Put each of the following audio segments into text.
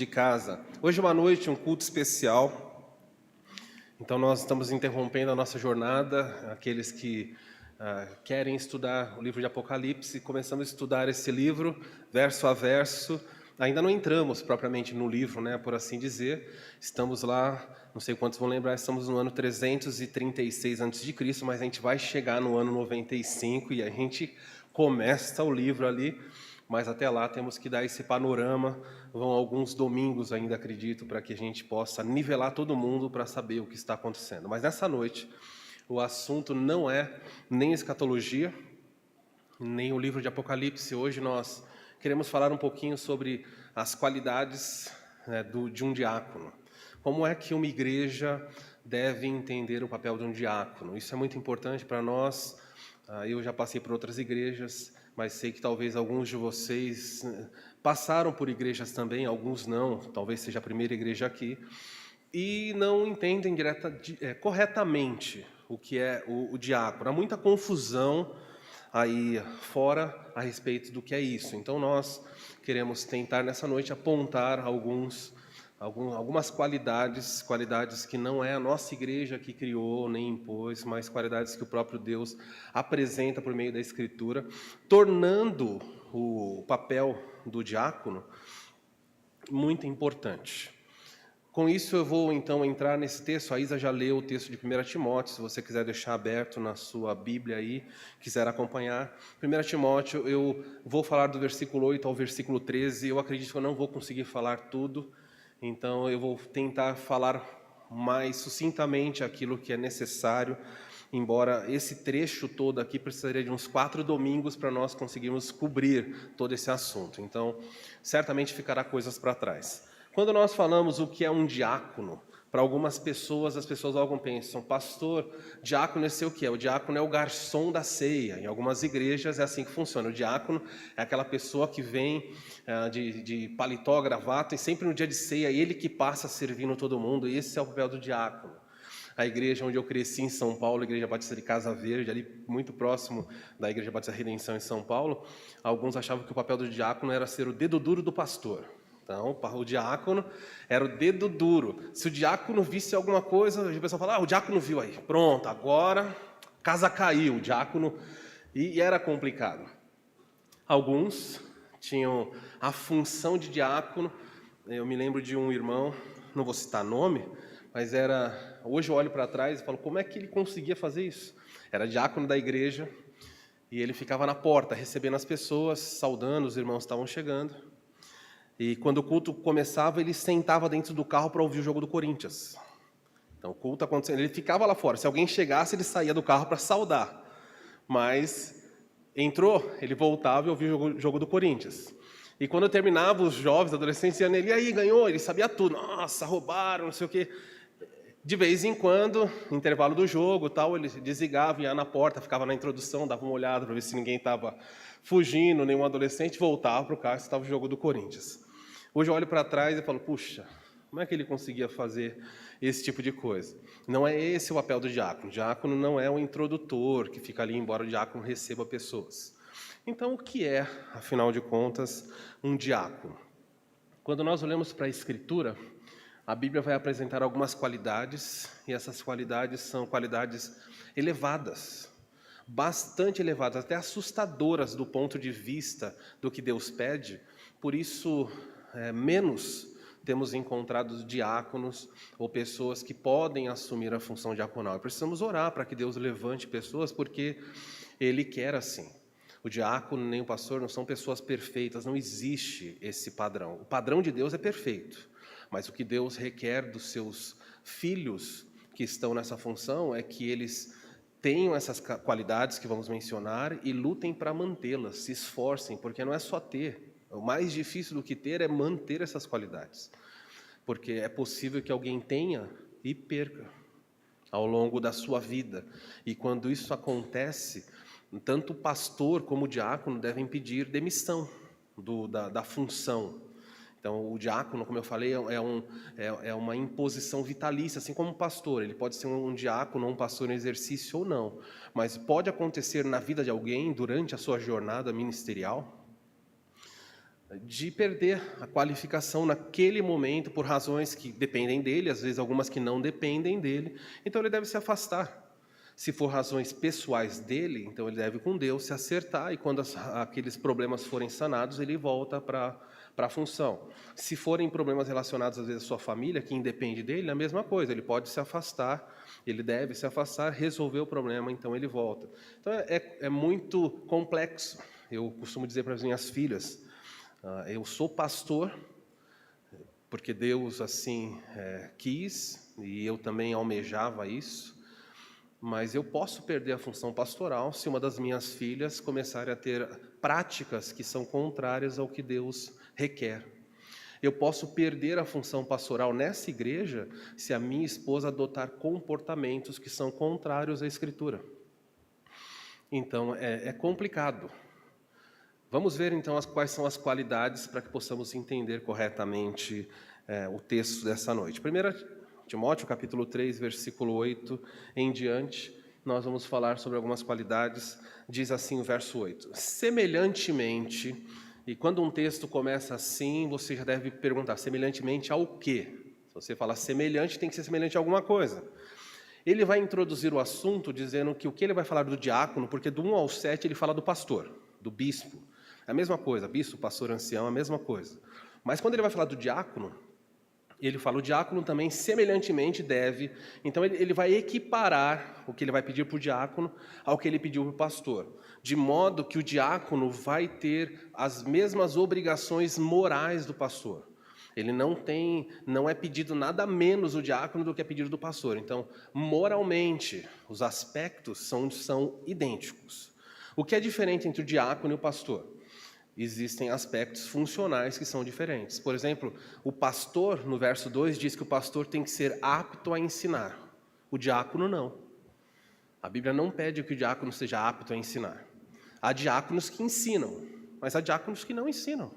de casa. Hoje é uma noite, um culto especial. Então nós estamos interrompendo a nossa jornada. Aqueles que querem estudar o livro de Apocalipse, começamos a estudar esse livro, verso a verso. Ainda não entramos propriamente no livro, né, por assim dizer. Estamos lá, não sei quantos vão lembrar, estamos no ano 336 a.C., mas a gente vai chegar no ano 95 e a gente começa o livro ali. Mas até lá temos que dar esse panorama. Vão alguns domingos ainda, acredito, para que a gente possa nivelar todo mundo para saber o que está acontecendo. Mas nessa noite, o assunto não é nem escatologia, nem o livro de Apocalipse. Hoje nós queremos falar um pouquinho sobre as qualidades de um diácono. Como é que uma igreja deve entender o papel de um diácono? Isso é muito importante para nós. Eu já passei por outras igrejas, mas sei que talvez alguns de vocês passaram por igrejas também, alguns não, talvez seja a primeira igreja aqui, e não entendem corretamente o que é o diácono. Há muita confusão aí fora a respeito do que é isso. Então nós queremos tentar nessa noite apontar algumas qualidades que não é a nossa igreja que criou nem impôs, mas qualidades que o próprio Deus apresenta por meio da Escritura, tornando o papel do diácono muito importante. Com isso eu vou então entrar nesse texto. A Isa já leu o texto de 1 Timóteo, se você quiser deixar aberto na sua Bíblia aí, quiser acompanhar. 1 Timóteo, eu vou falar do versículo 8 ao versículo 13, eu acredito que eu não vou conseguir falar tudo, então eu vou tentar falar mais sucintamente aquilo que é necessário, embora esse trecho todo aqui precisaria de uns 4 domingos para nós conseguirmos cobrir todo esse assunto. Então, certamente ficará coisas para trás. Quando nós falamos o que é um diácono, para algumas pessoas, as pessoas logo pensam, pastor, diácono, eu sei o que é. O diácono é o garçom da ceia. Em algumas igrejas é assim que funciona. O diácono é aquela pessoa que vem de paletó, gravata, e sempre no dia de ceia é ele que passa servindo todo mundo. E esse é o papel do diácono. A igreja onde eu cresci em São Paulo, a Igreja Batista de Casa Verde, ali muito próximo da Igreja Batista Redenção em São Paulo, alguns achavam que o papel do diácono era ser o dedo duro do pastor. Então, o diácono era o dedo duro. Se o diácono visse alguma coisa, a pessoa fala, o diácono viu aí. Pronto, agora casa caiu, o diácono... E era complicado. Alguns tinham a função de diácono. Eu me lembro de um irmão, não vou citar nome, mas era... Hoje eu olho para trás e falo, como é que ele conseguia fazer isso? Era diácono da igreja e ele ficava na porta, recebendo as pessoas, saudando, os irmãos estavam chegando. E quando o culto começava, ele sentava dentro do carro para ouvir o jogo do Corinthians. Então, o culto acontecendo, ele ficava lá fora. Se alguém chegasse, ele saía do carro para saudar. Mas entrou, ele voltava e ouvia o jogo do Corinthians. E quando terminava, os jovens, adolescentes, iam nele, e aí, ganhou? Ele sabia tudo. Nossa, roubaram, não sei o quê. De vez em quando, intervalo do jogo, tal, ele desligava, ia na porta, ficava na introdução, dava uma olhada para ver se ninguém estava fugindo, nenhum adolescente, voltava para o carro, estava o jogo do Corinthians. Hoje eu olho para trás e falo, puxa, como é que ele conseguia fazer esse tipo de coisa? Não é esse o papel do diácono. O diácono não é o introdutor que fica ali, embora o diácono receba pessoas. Então, o que é, afinal de contas, um diácono? Quando nós olhamos para a Escritura, a Bíblia vai apresentar algumas qualidades, e essas qualidades são qualidades elevadas, bastante elevadas, até assustadoras do ponto de vista do que Deus pede. Por isso, menos temos encontrado diáconos ou pessoas que podem assumir a função diaconal. Precisamos orar para que Deus levante pessoas, porque Ele quer assim. O diácono nem o pastor não são pessoas perfeitas, não existe esse padrão. O padrão de Deus é perfeito, mas o que Deus requer dos seus filhos que estão nessa função é que eles tenham essas qualidades que vamos mencionar e lutem para mantê-las, se esforcem, porque não é só ter. O mais difícil do que ter é manter essas qualidades, porque é possível que alguém tenha e perca ao longo da sua vida. E quando isso acontece, tanto o pastor como o diácono devem pedir demissão da função. Então, o diácono, como eu falei, é uma imposição vitalícia, assim como o pastor. Ele pode ser um diácono ou um pastor em exercício ou não, mas pode acontecer na vida de alguém durante a sua jornada ministerial. de perder a qualificação naquele momento por razões que dependem dele, às vezes algumas que não dependem dele, então ele deve se afastar. Se for razões pessoais dele, então ele deve com Deus se acertar, e quando aqueles problemas forem sanados, ele volta para a função. Se forem problemas relacionados às vezes à sua família, que independe dele, é a mesma coisa, ele pode se afastar, ele deve se afastar, resolver o problema, então ele volta. Então é muito complexo. Eu costumo dizer para as minhas filhas, eu sou pastor, porque Deus assim quis, e eu também almejava isso, mas eu posso perder a função pastoral se uma das minhas filhas começar a ter práticas que são contrárias ao que Deus requer. Eu posso perder a função pastoral nessa igreja se a minha esposa adotar comportamentos que são contrários à Escritura. Então, é complicado. Vamos ver, então, quais são as qualidades para que possamos entender corretamente o texto dessa noite. 1 Timóteo, capítulo 3, versículo 8 em diante, nós vamos falar sobre algumas qualidades. Diz assim o verso 8. Semelhantemente, e quando um texto começa assim, você já deve perguntar, semelhantemente ao quê? Se você falar semelhante, tem que ser semelhante a alguma coisa. Ele vai introduzir o assunto dizendo que o que ele vai falar do diácono, porque do 1 ao 7 ele fala do pastor, do bispo. É a mesma coisa, bispo, pastor, ancião, é a mesma coisa. Mas quando ele vai falar do diácono, ele fala o diácono também semelhantemente deve. Então ele vai equiparar o que ele vai pedir para o diácono ao que ele pediu para o pastor. De modo que o diácono vai ter as mesmas obrigações morais do pastor. Ele não é pedido nada menos o diácono do que é pedido do pastor. Então, moralmente, os aspectos são idênticos. O que é diferente entre o diácono e o pastor? Existem aspectos funcionais que são diferentes. Por exemplo, o pastor, no verso 2, diz que o pastor tem que ser apto a ensinar. O diácono não. A Bíblia não pede que o diácono seja apto a ensinar. Há diáconos que ensinam, mas há diáconos que não ensinam.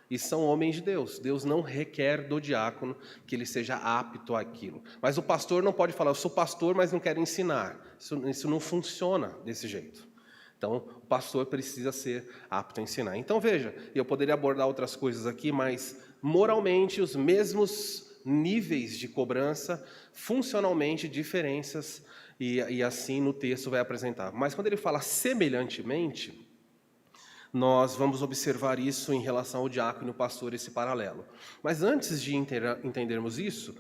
E são homens de Deus. Deus não requer do diácono que ele seja apto àquilo. Mas o pastor não pode falar, eu sou pastor, mas não quero ensinar. Isso não funciona desse jeito. Então, o pastor precisa ser apto a ensinar. Então, veja, eu poderia abordar outras coisas aqui, mas moralmente os mesmos níveis de cobrança, funcionalmente diferenças, e assim no texto vai apresentar. Mas quando ele fala semelhantemente, nós vamos observar isso em relação ao diácono e o pastor, esse paralelo. Mas antes de entendermos isso,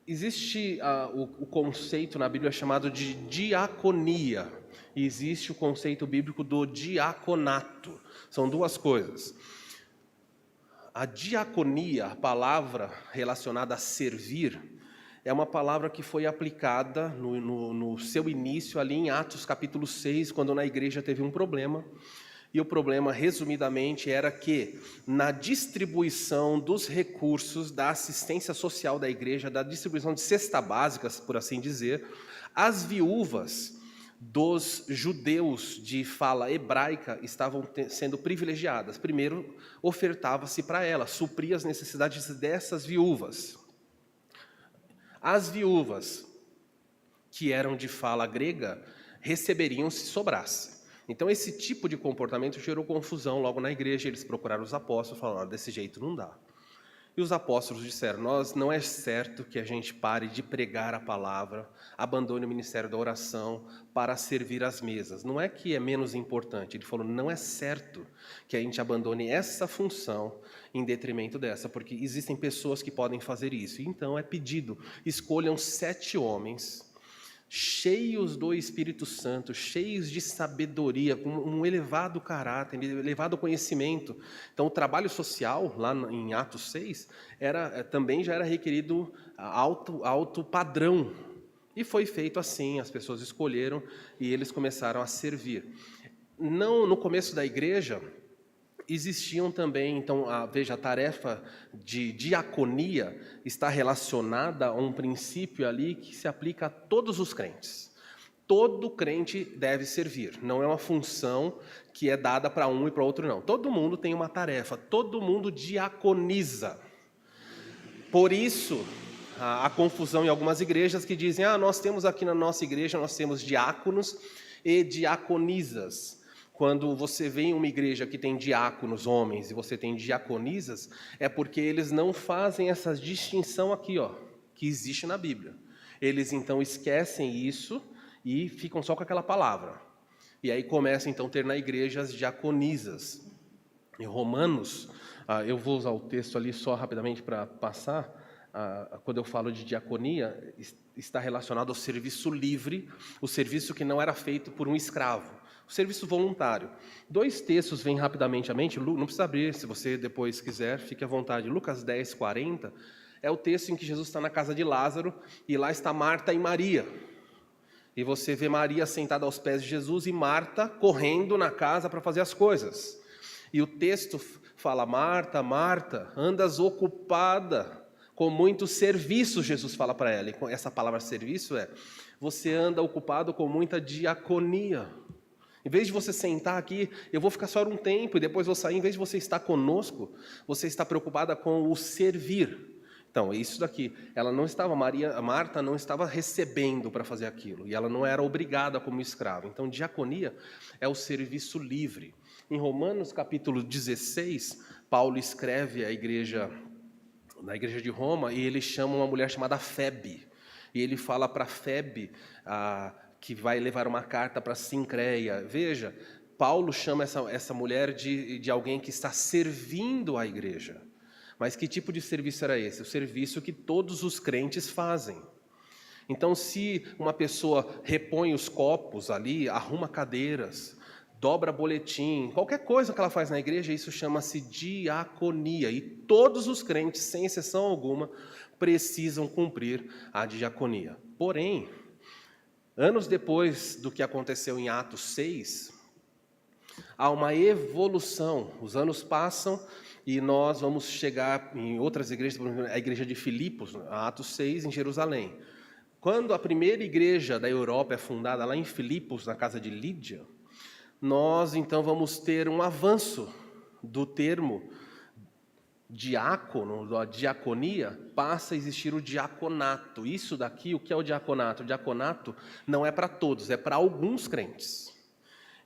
existe o conceito na Bíblia chamado de diaconia. E existe o conceito bíblico do diaconato. São duas coisas. A diaconia, a palavra relacionada a servir, é uma palavra que foi aplicada no seu início ali em Atos capítulo 6, quando na igreja teve um problema. E o problema, resumidamente, era que na distribuição dos recursos da assistência social da igreja, da distribuição de cesta básica, por assim dizer, as viúvas dos judeus de fala hebraica estavam sendo privilegiadas. Primeiro, ofertava-se para elas, suprir as necessidades dessas viúvas. As viúvas que eram de fala grega receberiam se sobrasse. Então, esse tipo de comportamento gerou confusão logo na igreja. Eles procuraram os apóstolos e falaram, desse jeito não dá. E os apóstolos disseram, não é certo que a gente pare de pregar a palavra, abandone o ministério da oração para servir as mesas. Não é que é menos importante. Ele falou, não é certo que a gente abandone essa função em detrimento dessa, porque existem pessoas que podem fazer isso. Então, é pedido, escolham 7 homens cheios do Espírito Santo, cheios de sabedoria, com um elevado caráter, elevado conhecimento. Então, o trabalho social, lá em Atos 6, também já era requerido alto padrão. E foi feito assim, as pessoas escolheram e eles começaram a servir. No começo da igreja, existiam também, então, veja, a tarefa de diaconia está relacionada a um princípio ali que se aplica a todos os crentes. Todo crente deve servir, não é uma função que é dada para um e para outro, não. Todo mundo tem uma tarefa, todo mundo diaconiza. Por isso, a confusão em algumas igrejas que dizem, nós temos aqui na nossa igreja, nós temos diáconos e diaconisas. Quando você vê em uma igreja que tem diáconos, homens, e você tem diaconisas, é porque eles não fazem essa distinção aqui, ó, que existe na Bíblia. Eles então esquecem isso e ficam só com aquela palavra. E aí começam então a ter na igreja as diaconisas. Em Romanos, eu vou usar o texto ali só rapidamente para passar. Quando eu falo de diaconia, está relacionado ao serviço livre, o serviço que não era feito por um escravo, o serviço voluntário. 2 textos vêm rapidamente à mente, não precisa abrir, se você depois quiser, fique à vontade. Lucas 10, 40, é o texto em que Jesus está na casa de Lázaro, e lá está Marta e Maria. E você vê Maria sentada aos pés de Jesus e Marta correndo na casa para fazer as coisas. E o texto fala: Marta, Marta, andas ocupada com muitos serviços, Jesus fala para ela. E essa palavra serviço você anda ocupado com muita diaconia. Em vez de você sentar aqui, eu vou ficar só um tempo e depois vou sair. Em vez de você estar conosco, você está preocupada com o servir. Então, é isso daqui. Marta não estava recebendo para fazer aquilo. E ela não era obrigada como escrava. Então, diaconia é o serviço livre. Em Romanos capítulo 16, Paulo escreve na igreja de Roma, e ele chama uma mulher chamada Febe. E ele fala para Febe que vai levar uma carta para Sincreia. Veja, Paulo chama essa mulher de alguém que está servindo a igreja. Mas que tipo de serviço era esse? O serviço que todos os crentes fazem. Então, se uma pessoa repõe os copos ali, arruma cadeiras, dobra boletim, qualquer coisa que ela faz na igreja, isso chama-se diaconia. E todos os crentes, sem exceção alguma, precisam cumprir a diaconia. Porém, anos depois do que aconteceu em Atos 6, há uma evolução. Os anos passam e nós vamos chegar em outras igrejas, por exemplo, a igreja de Filipos, Atos 6, em Jerusalém. Quando a primeira igreja da Europa é fundada lá em Filipos, na casa de Lídia, nós então vamos ter um avanço do termo diácono, da diaconia, passa a existir o diaconato. Isso daqui, o que é o diaconato? O diaconato não é para todos, é para alguns crentes.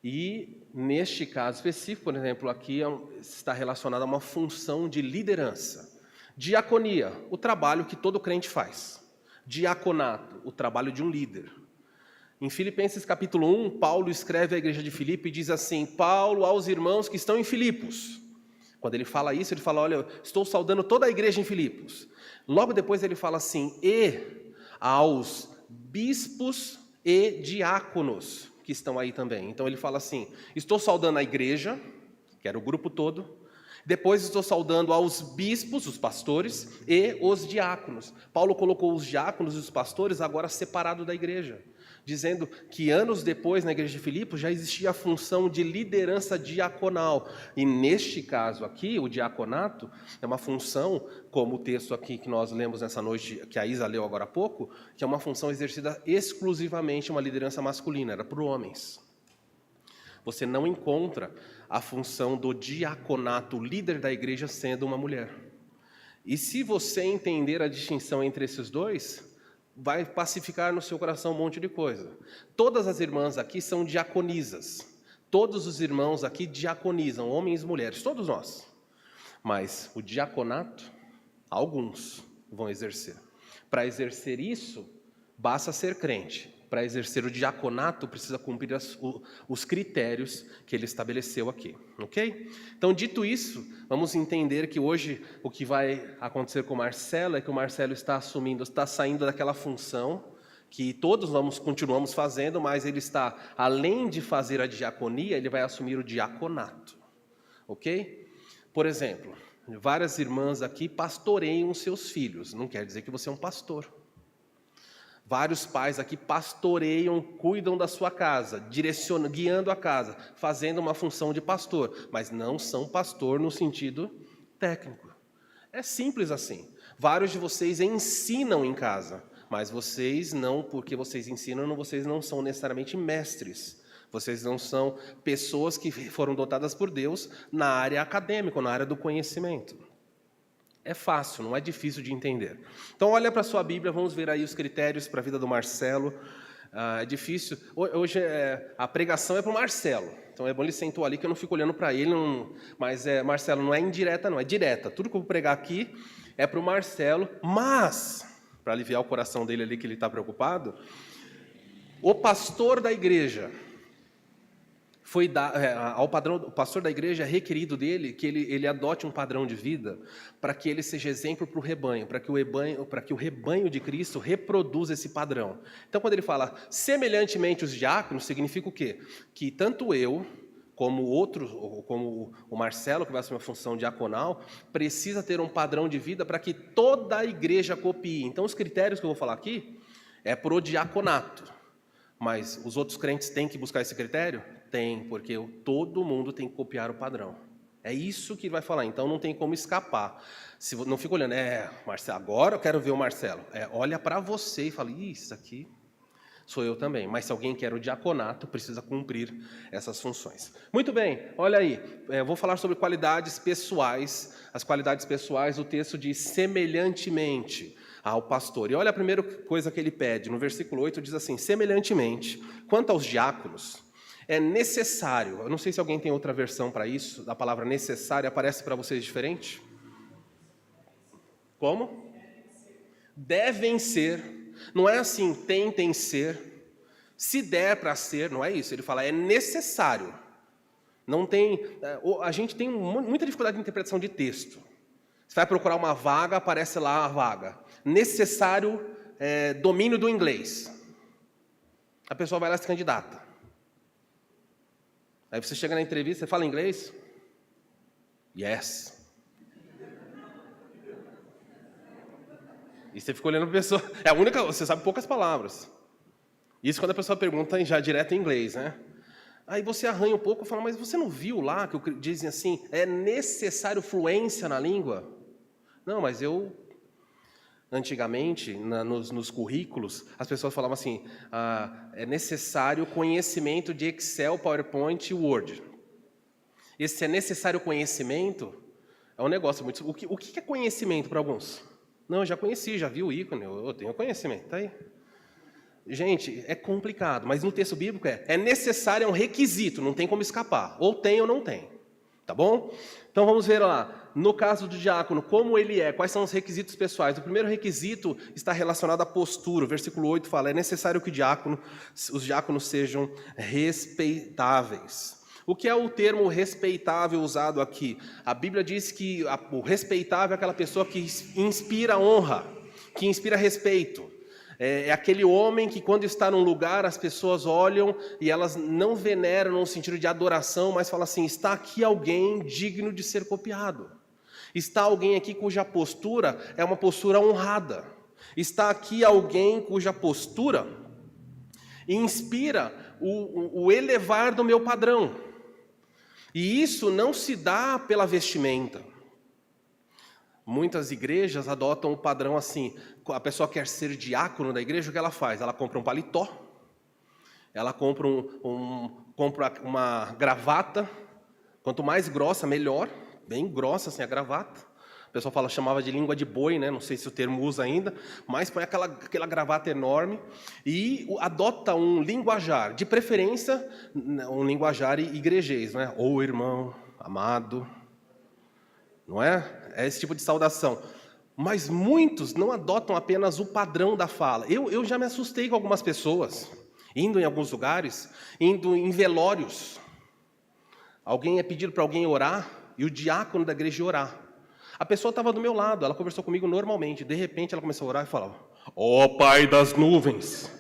E, neste caso específico, por exemplo, aqui está relacionado a uma função de liderança. Diaconia, o trabalho que todo crente faz. Diaconato, o trabalho de um líder. Em Filipenses capítulo 1, Paulo escreve à igreja de Filipe e diz assim: Paulo aos irmãos que estão em Filipos. Quando ele fala isso, ele fala: olha, estou saudando toda a igreja em Filipos. Logo depois ele fala assim: e aos bispos e diáconos que estão aí também. Então ele fala assim: estou saudando a igreja, que era o grupo todo. Depois estou saudando aos bispos, os pastores, e os diáconos. Paulo colocou os diáconos e os pastores agora separados da igreja, dizendo que anos depois, na igreja de Filipos, já existia a função de liderança diaconal. E neste caso aqui, o diaconato é uma função, como o texto aqui que nós lemos nessa noite, que a Isa leu agora há pouco, que é uma função exercida exclusivamente, uma liderança masculina, era para homens. Você não encontra a função do diaconato, o líder da igreja, sendo uma mulher. E se você entender a distinção entre esses dois, vai pacificar no seu coração um monte de coisa. Todas as irmãs aqui são diaconisas. Todos os irmãos aqui diaconizam, homens e mulheres, todos nós. Mas o diaconato, alguns vão exercer. Para exercer isso, basta ser crente. Para exercer o diaconato, precisa cumprir os critérios que ele estabeleceu aqui, ok? Então, dito isso, vamos entender que hoje o que vai acontecer com o Marcelo é que o Marcelo está saindo daquela função que todos continuamos fazendo, mas ele está, além de fazer a diaconia, ele vai assumir o diaconato, ok? Por exemplo, várias irmãs aqui pastoreiam seus filhos, não quer dizer que você é um pastor. Vários pais aqui pastoreiam, cuidam da sua casa, guiando a casa, fazendo uma função de pastor, mas não são pastor no sentido técnico. É simples assim. Vários de vocês ensinam em casa, mas vocês não, porque vocês ensinam, vocês não são necessariamente mestres. Vocês não são pessoas que foram dotadas por Deus na área acadêmica, na área do conhecimento. É fácil, não é difícil de entender. Então, olha para a sua Bíblia, vamos ver aí os critérios para a vida do Marcelo. É difícil. Hoje a pregação é para o Marcelo. Então é bom ele sentou ali que eu não fico olhando para ele. Mas, Marcelo, não é indireta, não, é direta. Tudo que eu vou pregar aqui é para o Marcelo, mas, para aliviar o coração dele ali que ele está preocupado, o pastor da igreja o pastor da igreja é requerido dele que ele adote um padrão de vida para que ele seja exemplo para o rebanho, para que o rebanho de Cristo reproduza esse padrão. Então, quando ele fala semelhantemente os diáconos, significa o quê? Que tanto eu, como o Marcelo, que vai assumir a função diaconal, precisa ter um padrão de vida para que toda a igreja copie. Então, os critérios que eu vou falar aqui é para o diaconato. Mas os outros crentes têm que buscar esse critério? Tem, porque todo mundo tem que copiar o padrão. É isso que vai falar, então não tem como escapar. Não fica olhando, Marcelo, agora eu quero ver o Marcelo. Olha para você e fala, isso aqui sou eu também. Mas se alguém quer o diaconato, precisa cumprir essas funções. Muito bem, olha aí, vou falar sobre qualidades pessoais. As qualidades pessoais, o texto diz semelhantemente ao pastor. E olha a primeira coisa que ele pede, no versículo 8 diz assim, semelhantemente, quanto aos diáconos, é necessário, eu não sei se alguém tem outra versão para isso, da palavra necessário, aparece para vocês diferente? Como? Devem ser, não é assim, tentem ser, se der para ser, não é isso, ele fala, é necessário. Não tem, a gente tem muita dificuldade de interpretação de texto. Você vai procurar uma vaga, aparece lá a vaga. Necessário domínio do inglês. A pessoa vai lá e se candidata. Aí você chega na entrevista, você fala inglês? Yes. E você fica olhando para a pessoa. É a única, você sabe poucas palavras. Isso quando a pessoa pergunta já direto em inglês, né? Aí você arranha um pouco e fala, mas você não viu lá que dizem assim, é necessário fluência na língua? Não, mas antigamente, nos currículos, as pessoas falavam assim, é necessário conhecimento de Excel, PowerPoint e Word. Esse é necessário conhecimento é um negócio muito... O que é conhecimento para alguns? Não, eu já conheci, já vi o ícone, eu tenho conhecimento, tá aí. Gente, é complicado, mas no texto bíblico é necessário, é um requisito, não tem como escapar. Ou tem ou não tem, tá bom? Então vamos ver lá. No caso do diácono, como ele é, quais são os requisitos pessoais? O primeiro requisito está relacionado à postura. O versículo 8 fala, é necessário que os diáconos sejam respeitáveis. O que é o termo respeitável usado aqui? A Bíblia diz que o respeitável é aquela pessoa que inspira honra, que inspira respeito. É aquele homem que quando está num lugar as pessoas olham e elas não veneram no sentido de adoração, mas falam assim, está aqui alguém digno de ser copiado. Está alguém aqui cuja postura é uma postura honrada. Está aqui alguém cuja postura inspira o elevar do meu padrão. E isso não se dá pela vestimenta. Muitas igrejas adotam o padrão assim, a pessoa quer ser diácono da igreja, o que ela faz? Ela compra um paletó, ela compra uma gravata, quanto mais grossa, melhor, bem grossa assim a gravata. O pessoal chamava de língua de boi, né? Não sei se o termo usa ainda, mas põe aquela gravata enorme e adota um linguajar, de preferência um linguajar igrejês, né? Ou irmão, amado, não é? É esse tipo de saudação. Mas muitos não adotam apenas o padrão da fala. Eu já me assustei com algumas pessoas, indo em alguns lugares, indo em velórios. Alguém é pedido para alguém orar, e o diácono da igreja orar. A pessoa estava do meu lado, ela conversou comigo normalmente. De repente ela começou a orar e falava, ó Pai das nuvens.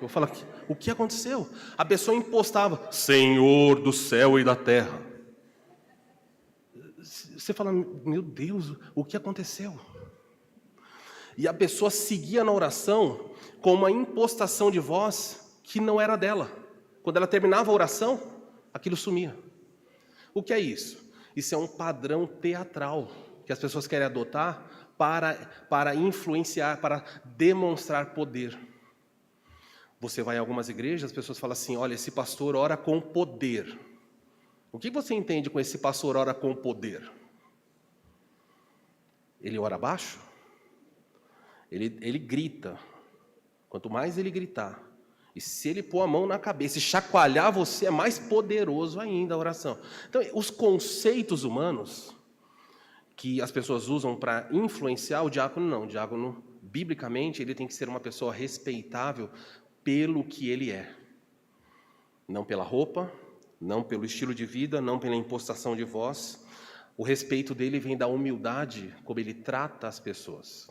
Eu falava, o que aconteceu? A pessoa impostava, Senhor do céu e da terra. Você fala, meu Deus, o que aconteceu? E a pessoa seguia na oração com uma impostação de voz que não era dela. Quando ela terminava a oração, aquilo sumia. O que é isso? Isso é um padrão teatral que as pessoas querem adotar para influenciar, para demonstrar poder. Você vai em algumas igrejas, as pessoas falam assim, olha, esse pastor ora com poder. O que você entende com esse pastor ora com poder? Ele ora baixo? Ele grita. Quanto mais ele gritar, E se ele pôr a mão na cabeça e chacoalhar você, é mais poderoso ainda a oração. Então, os conceitos humanos que as pessoas usam para influenciar o diácono, não. O diácono, biblicamente, ele tem que ser uma pessoa respeitável pelo que ele é. Não pela roupa, não pelo estilo de vida, não pela impostação de voz. O respeito dele vem da humildade, como ele trata as pessoas.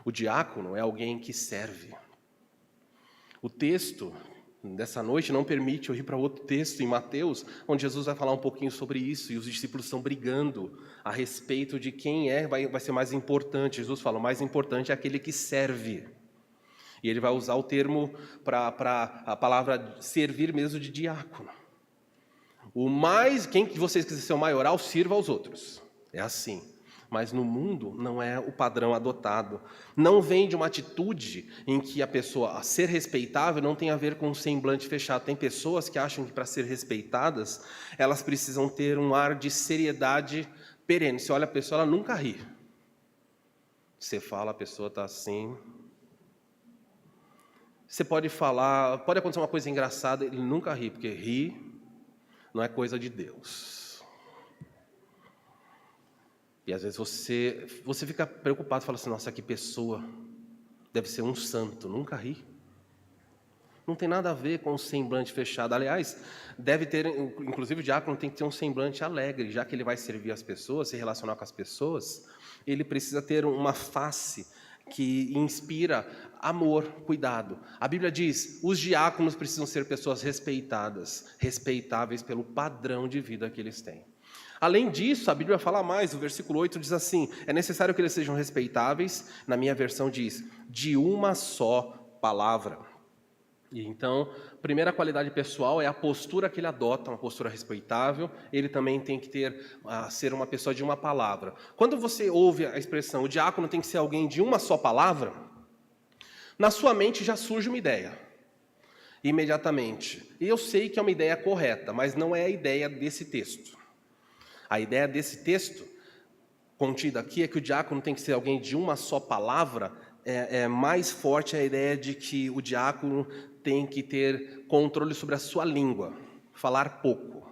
O diácono é alguém que serve. O texto dessa noite não permite eu ir para outro texto em Mateus, onde Jesus vai falar um pouquinho sobre isso, e os discípulos estão brigando a respeito de quem vai ser mais importante. Jesus fala, o mais importante é aquele que serve. E ele vai usar o termo para a palavra servir mesmo de diácono. Quem que vocês quiserem ser o maioral, sirva aos outros. É assim. Mas no mundo não é o padrão adotado. Não vem de uma atitude em que a pessoa, a ser respeitável, não tem a ver com um semblante fechado. Tem pessoas que acham que para ser respeitadas, elas precisam ter um ar de seriedade perene. Você olha a pessoa, ela nunca ri. Você fala, a pessoa está assim. Você pode falar, pode acontecer uma coisa engraçada, ele nunca ri, porque rir não é coisa de Deus. E às vezes você fica preocupado, fala assim, nossa, que pessoa, deve ser um santo, nunca ri. Não tem nada a ver com um semblante fechado. Aliás, deve ter, inclusive o diácono tem que ter um semblante alegre, já que ele vai servir as pessoas, se relacionar com as pessoas, ele precisa ter uma face que inspira amor, cuidado. A Bíblia diz, os diáconos precisam ser pessoas respeitadas, respeitáveis pelo padrão de vida que eles têm. Além disso, a Bíblia fala mais, o versículo 8 diz assim, é necessário que eles sejam respeitáveis, na minha versão diz, de uma só palavra. E então, a primeira qualidade pessoal é a postura que ele adota, uma postura respeitável, ele também tem que ser uma pessoa de uma palavra. Quando você ouve a expressão, o diácono tem que ser alguém de uma só palavra, na sua mente já surge uma ideia, imediatamente. E eu sei que é uma ideia correta, mas não é a ideia desse texto. A ideia desse texto, contida aqui, é que o diácono tem que ser alguém de uma só palavra, mais forte a ideia de que o diácono tem que ter controle sobre a sua língua, falar pouco.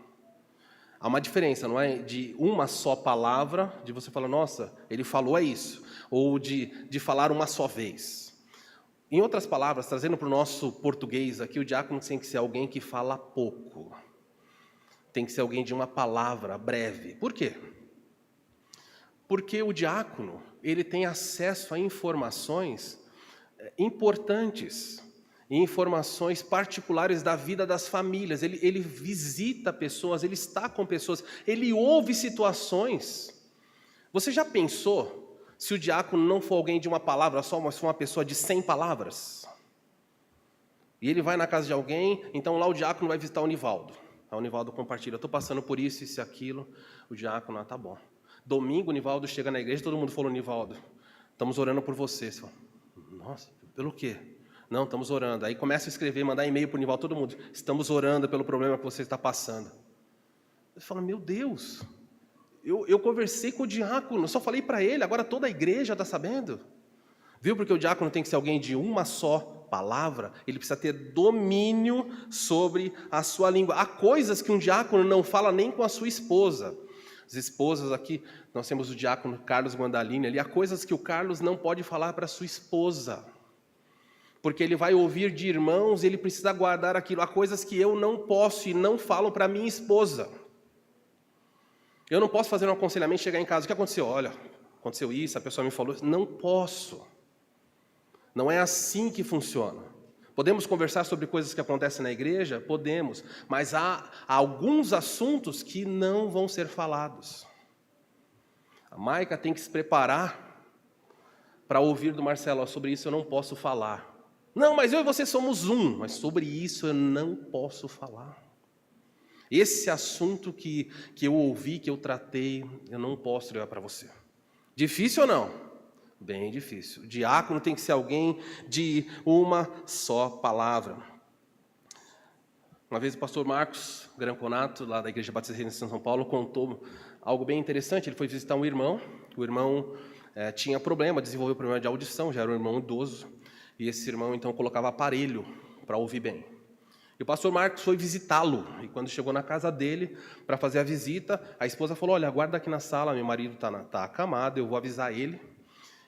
Há uma diferença, não é? De uma só palavra, de você falar, nossa, ele falou isso, ou de falar uma só vez. Em outras palavras, trazendo para o nosso português aqui, o diácono tem que ser alguém que fala pouco. Tem que ser alguém de uma palavra breve. Por quê? Porque o diácono, ele tem acesso a informações importantes, informações particulares da vida das famílias. Ele visita pessoas, ele está com pessoas, ele ouve situações. Você já pensou se o diácono não for alguém de uma palavra só, mas for uma pessoa de 100 palavras? E ele vai na casa de alguém, então lá o diácono vai visitar o Nivaldo. O Nivaldo compartilha, estou passando por isso e aquilo. O diácono, tá bom. Domingo, o Nivaldo chega na igreja, todo mundo falou, Nivaldo, estamos orando por você. Você fala, nossa, pelo quê? Não, estamos orando. Aí começa a escrever, mandar e-mail para o Nivaldo, todo mundo, estamos orando pelo problema que você está passando. Você fala, meu Deus, eu conversei com o diácono, só falei para ele, agora toda a igreja está sabendo. Viu? Porque o diácono tem que ser alguém de uma só palavra, ele precisa ter domínio sobre a sua língua. Há coisas que um diácono não fala nem com a sua esposa. As esposas aqui, nós temos o diácono Carlos Guandalini ali, há coisas que o Carlos não pode falar para a sua esposa, porque ele vai ouvir de irmãos, ele precisa guardar aquilo. Há coisas que eu não posso e não falo para minha esposa. Eu não posso fazer um aconselhamento, chegar em casa, o que aconteceu? Olha, aconteceu isso, a pessoa me falou isso. Não posso. Não é assim que funciona. Podemos conversar sobre coisas que acontecem na igreja? Podemos, mas há alguns assuntos que não vão ser falados. A Maica tem que se preparar para ouvir do Marcelo, sobre isso eu não posso falar. Não, mas eu e você somos um, mas sobre isso eu não posso falar. Esse assunto que eu ouvi, que eu tratei, eu não posso levar para você. Difícil ou não? Bem difícil. O diácono tem que ser alguém de uma só palavra. Uma vez o pastor Marcos Granconato, lá da Igreja Batista de São Paulo, contou algo bem interessante. Ele foi visitar um irmão, o irmão tinha problema, desenvolveu problema de audição, já era um irmão idoso, e esse irmão então colocava aparelho para ouvir bem. E o pastor Marcos foi visitá-lo, e quando chegou na casa dele para fazer a visita, a esposa falou: olha, aguarda aqui na sala, meu marido está acamado, eu vou avisar ele,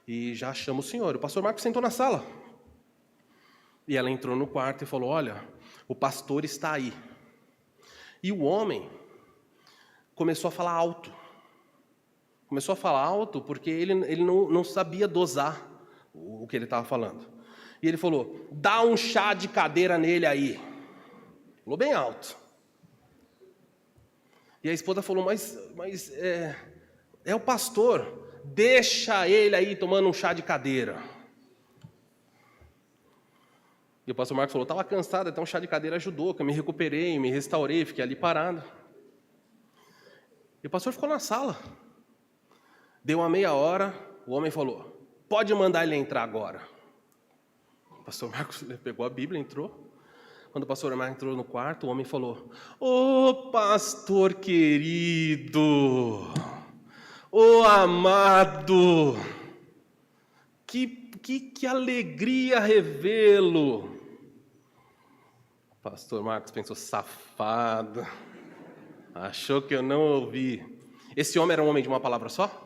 e já chamo o senhor. O pastor Marcos sentou na sala, e ela entrou no quarto e falou: olha, o pastor está aí. E o homem começou a falar alto. Começou a falar alto porque ele não sabia dosar o que ele estava falando. E ele falou: dá um chá de cadeira nele aí. Falou bem alto. E a esposa falou: mas é o pastor, deixa ele aí tomando um chá de cadeira. E o pastor Marcos falou: estava cansado, até um chá de cadeira ajudou, que eu me recuperei, me restaurei, fiquei ali parado. E o pastor ficou na sala. Deu uma meia hora, o homem falou: pode mandar ele entrar agora. O pastor Marcos pegou a Bíblia, entrou. Quando o pastor Marcos entrou no quarto, o homem falou: ô pastor querido, ô amado, que alegria revê-lo. O pastor Marcos pensou: safado, achou que eu não ouvi. Esse homem era um homem de uma palavra só?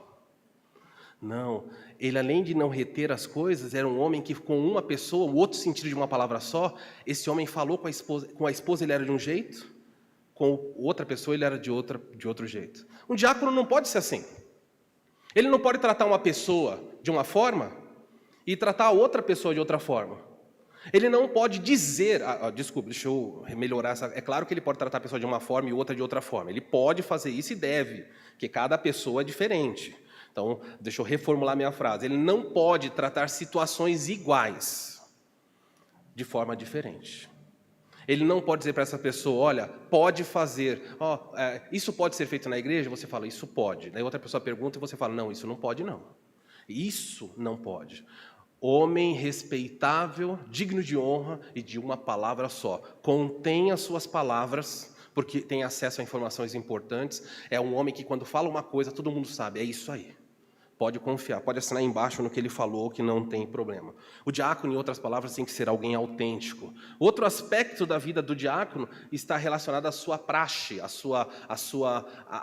Não, ele além de não reter as coisas, era um homem que com uma pessoa, o outro sentido de uma palavra só, esse homem falou com a esposa ele era de um jeito, com outra pessoa ele era de outro jeito. Um diácono não pode ser assim. Ele não pode tratar uma pessoa de uma forma e tratar a outra pessoa de outra forma. Ele não pode dizer, desculpa, deixa eu melhorar essa. É claro que ele pode tratar a pessoa de uma forma e outra de outra forma. Ele pode fazer isso e deve, porque cada pessoa é diferente. Então, deixa eu reformular minha frase. Ele não pode tratar situações iguais de forma diferente. Ele não pode dizer para essa pessoa: olha, pode fazer, isso pode ser feito na igreja? Você fala: isso pode. Daí outra pessoa pergunta e você fala: não, isso não pode não. Isso não pode. Homem respeitável, digno de honra e de uma palavra só. Contém as suas palavras, porque tem acesso a informações importantes. É um homem que quando fala uma coisa, todo mundo sabe, é isso aí. Pode confiar, pode assinar embaixo no que ele falou, que não tem problema. O diácono, em outras palavras, tem que ser alguém autêntico. Outro aspecto da vida do diácono está relacionado à sua praxe, às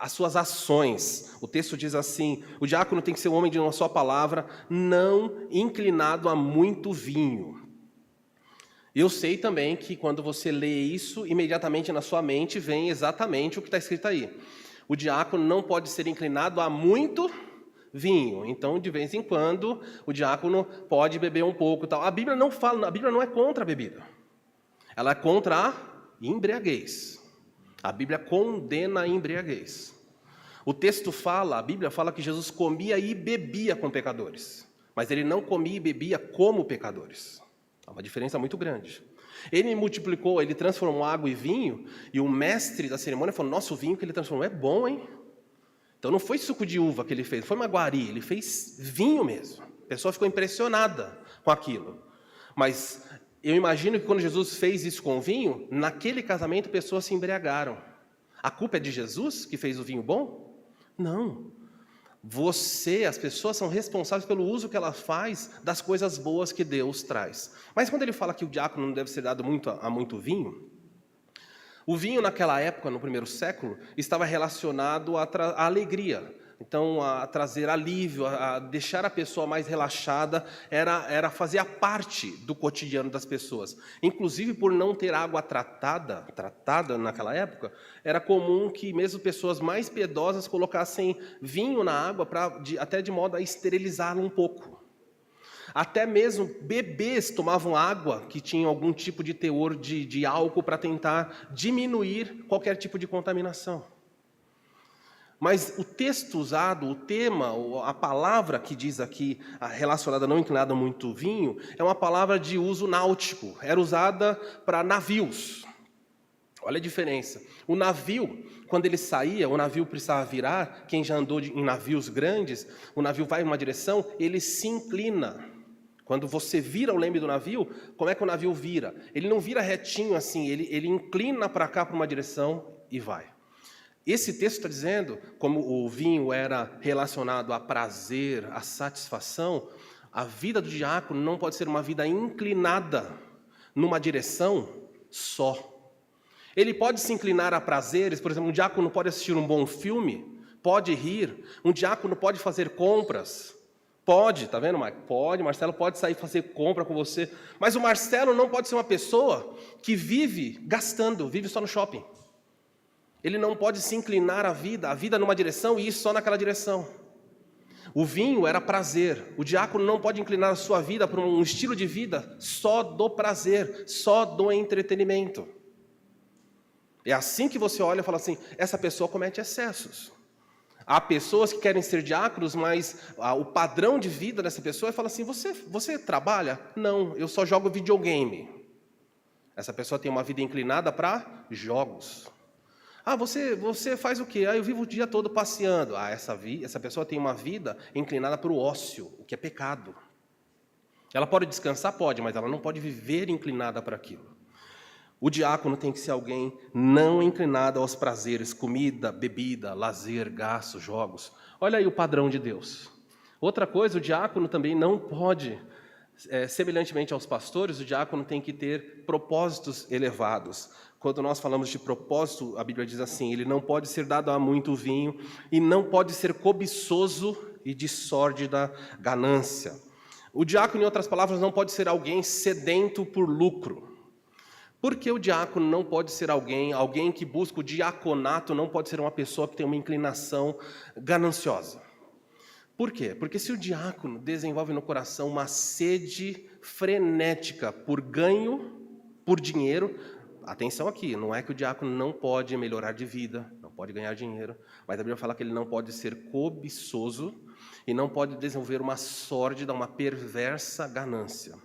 suas ações. O texto diz assim: o diácono tem que ser um homem de uma só palavra, não inclinado a muito vinho. Eu sei também que quando você lê isso, imediatamente na sua mente vem exatamente o que está escrito aí. O diácono não pode ser inclinado a muito vinho. Então, de vez em quando, o diácono pode beber um pouco, tal. A Bíblia não é contra a bebida. Ela é contra a embriaguez. A Bíblia condena a embriaguez. O texto fala, a Bíblia fala que Jesus comia e bebia com pecadores, mas ele não comia e bebia como pecadores. Há uma diferença muito grande. Ele multiplicou, ele transformou água e vinho, e o mestre da cerimônia falou: nossa, o vinho que ele transformou é bom, hein? Então não foi suco de uva que ele fez, foi maguari, ele fez vinho mesmo. A pessoa ficou impressionada com aquilo. Mas eu imagino que quando Jesus fez isso com o vinho, naquele casamento pessoas se embriagaram. A culpa é de Jesus que fez o vinho bom? Não. As pessoas são responsáveis pelo uso que ela faz das coisas boas que Deus traz. Mas quando ele fala que o diácono não deve ser dado a muito vinho, o vinho naquela época, no primeiro século, estava relacionado à alegria. Então, a trazer alívio, a deixar a pessoa mais relaxada, fazia parte do cotidiano das pessoas. Inclusive, por não ter água tratada naquela época, era comum que mesmo pessoas mais piedosas colocassem vinho na água, até de modo a esterilizá-la um pouco. Até mesmo bebês tomavam água que tinha algum tipo de teor de álcool para tentar diminuir qualquer tipo de contaminação. Mas o texto usado, o tema, a palavra que diz aqui, relacionada não inclinada a muito vinho, é uma palavra de uso náutico. Era usada para navios. Olha a diferença. O navio, quando ele saía, o navio precisava virar. Quem já andou em navios grandes, o navio vai em uma direção, ele se inclina. Quando você vira o leme do navio, como é que o navio vira? Ele não vira retinho assim, ele inclina para cá, para uma direção e vai. Esse texto está dizendo, como o vinho era relacionado a prazer, a satisfação, a vida do diácono não pode ser uma vida inclinada, numa direção só. Ele pode se inclinar a prazeres, por exemplo, um diácono pode assistir um bom filme, pode rir, um diácono pode fazer compras, pode, tá vendo, Mike? Pode, Marcelo pode sair fazer compra com você, mas o Marcelo não pode ser uma pessoa que vive gastando, vive só no shopping. Ele não pode se inclinar a vida numa direção e ir só naquela direção. O vinho era prazer. O diácono não pode inclinar a sua vida para um estilo de vida só do prazer, só do entretenimento. É assim que você olha e fala assim, essa pessoa comete excessos. Há pessoas que querem ser diáconos, mas o padrão de vida dessa pessoa é falar assim, você trabalha? Não, eu só jogo videogame. Essa pessoa tem uma vida inclinada para jogos. Ah, você faz o quê? Ah, eu vivo o dia todo passeando. Ah, essa pessoa tem uma vida inclinada para o ócio, o que é pecado. Ela pode descansar? Pode, mas ela não pode viver inclinada para aquilo. O diácono tem que ser alguém não inclinado aos prazeres, comida, bebida, lazer, gastos, jogos. Olha aí o padrão de Deus. Outra coisa, o diácono também não pode, semelhantemente aos pastores, o diácono tem que ter propósitos elevados. Quando nós falamos de propósito, a Bíblia diz assim, ele não pode ser dado a muito vinho e não pode ser cobiçoso e de sórdida ganância. O diácono, em outras palavras, não pode ser alguém sedento por lucro. Porque o diácono não pode ser alguém que busca o diaconato, não pode ser uma pessoa que tem uma inclinação gananciosa. Por quê? Porque se o diácono desenvolve no coração uma sede frenética por ganho, por dinheiro, atenção aqui, não é que o diácono não pode melhorar de vida, não pode ganhar dinheiro, mas a Bíblia fala que ele não pode ser cobiçoso e não pode desenvolver uma sórdida, uma perversa ganância.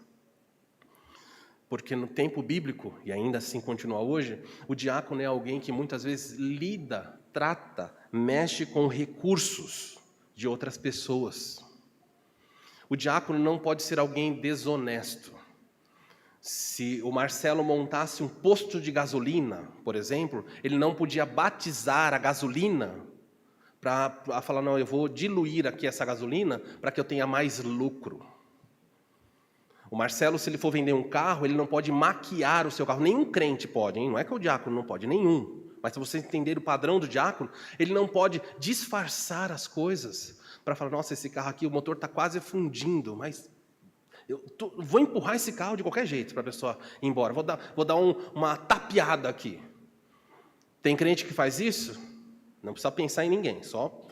Porque no tempo bíblico, e ainda assim continua hoje, o diácono é alguém que muitas vezes lida, trata, mexe com recursos de outras pessoas. O diácono não pode ser alguém desonesto. Se o Marcelo montasse um posto de gasolina, por exemplo, ele não podia batizar a gasolina para falar, não, eu vou diluir aqui essa gasolina para que eu tenha mais lucro. O Marcelo, se ele for vender um carro, ele não pode maquiar o seu carro. Nenhum crente pode, hein? Não é que o diácono não pode, nenhum. Mas se você entender o padrão do diácono, ele não pode disfarçar as coisas para falar, nossa, esse carro aqui, o motor está quase fundindo, mas eu vou empurrar esse carro de qualquer jeito para a pessoa ir embora. Vou dar uma tapeada aqui. Tem crente que faz isso? Não precisa pensar em ninguém, só...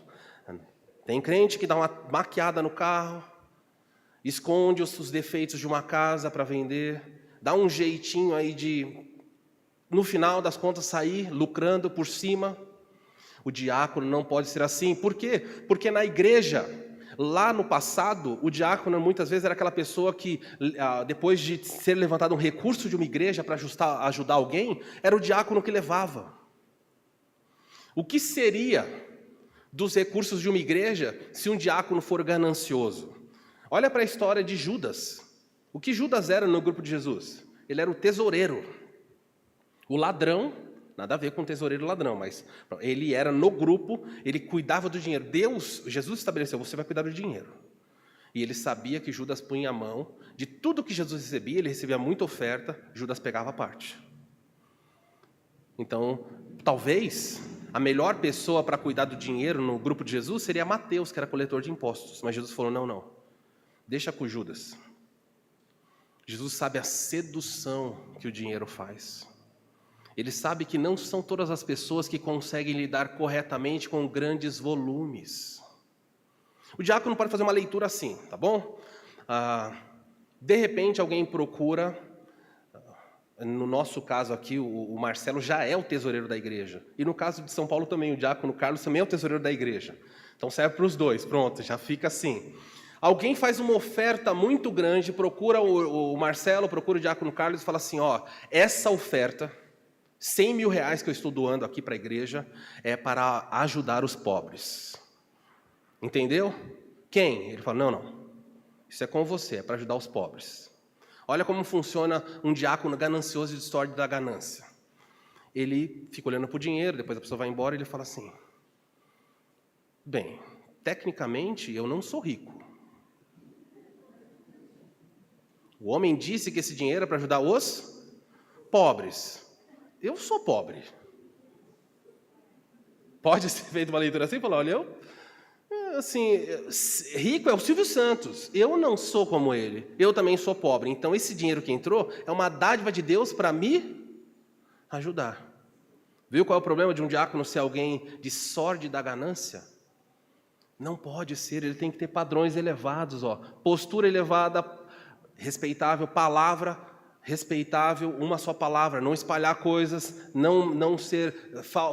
Tem crente que dá uma maquiada no carro, esconde os defeitos de uma casa para vender, dá um jeitinho aí de, no final das contas, sair lucrando por cima. O diácono não pode ser assim. Por quê? Porque na igreja, lá no passado, o diácono muitas vezes era aquela pessoa que, depois de ser levantado um recurso de uma igreja para ajudar alguém, era o diácono que levava. O que seria dos recursos de uma igreja se um diácono for ganancioso? Olha para a história de Judas. O que Judas era no grupo de Jesus? Ele era o tesoureiro. O ladrão, nada a ver com tesoureiro e ladrão, mas ele era no grupo, ele cuidava do dinheiro. Jesus estabeleceu, você vai cuidar do dinheiro. E ele sabia que Judas punha a mão, de tudo que Jesus recebia, ele recebia muita oferta, Judas pegava a parte. Então, talvez a melhor pessoa para cuidar do dinheiro no grupo de Jesus seria Mateus, que era coletor de impostos. Mas Jesus falou, não. Deixa com Judas. Jesus sabe a sedução que o dinheiro faz. Ele sabe que não são todas as pessoas que conseguem lidar corretamente com grandes volumes. O diácono pode fazer uma leitura assim, tá bom? De repente alguém procura, no nosso caso aqui, o Marcelo já é o tesoureiro da igreja. E no caso de São Paulo também, o diácono Carlos também é o tesoureiro da igreja. Então serve para os dois, pronto, já fica assim. Alguém faz uma oferta muito grande, procura o Marcelo, procura o diácono Carlos e fala assim, essa oferta, 100 mil reais que eu estou doando aqui para a igreja, é para ajudar os pobres. Entendeu? Quem? Ele fala, não, isso é com você, é para ajudar os pobres. Olha como funciona um diácono ganancioso e distorce da ganância. Ele fica olhando para o dinheiro, depois a pessoa vai embora e ele fala assim, bem, tecnicamente eu não sou rico. O homem disse que esse dinheiro é para ajudar os pobres. Eu sou pobre. Pode ser feita uma leitura assim e falar, olha, assim, rico é o Silvio Santos. Eu não sou como ele. Eu também sou pobre. Então, esse dinheiro que entrou é uma dádiva de Deus para me ajudar. Viu qual é o problema de um diácono ser alguém de sórdida ganância? Não pode ser, ele tem que ter padrões elevados, postura elevada, respeitável, palavra respeitável, uma só palavra, não espalhar coisas, não ser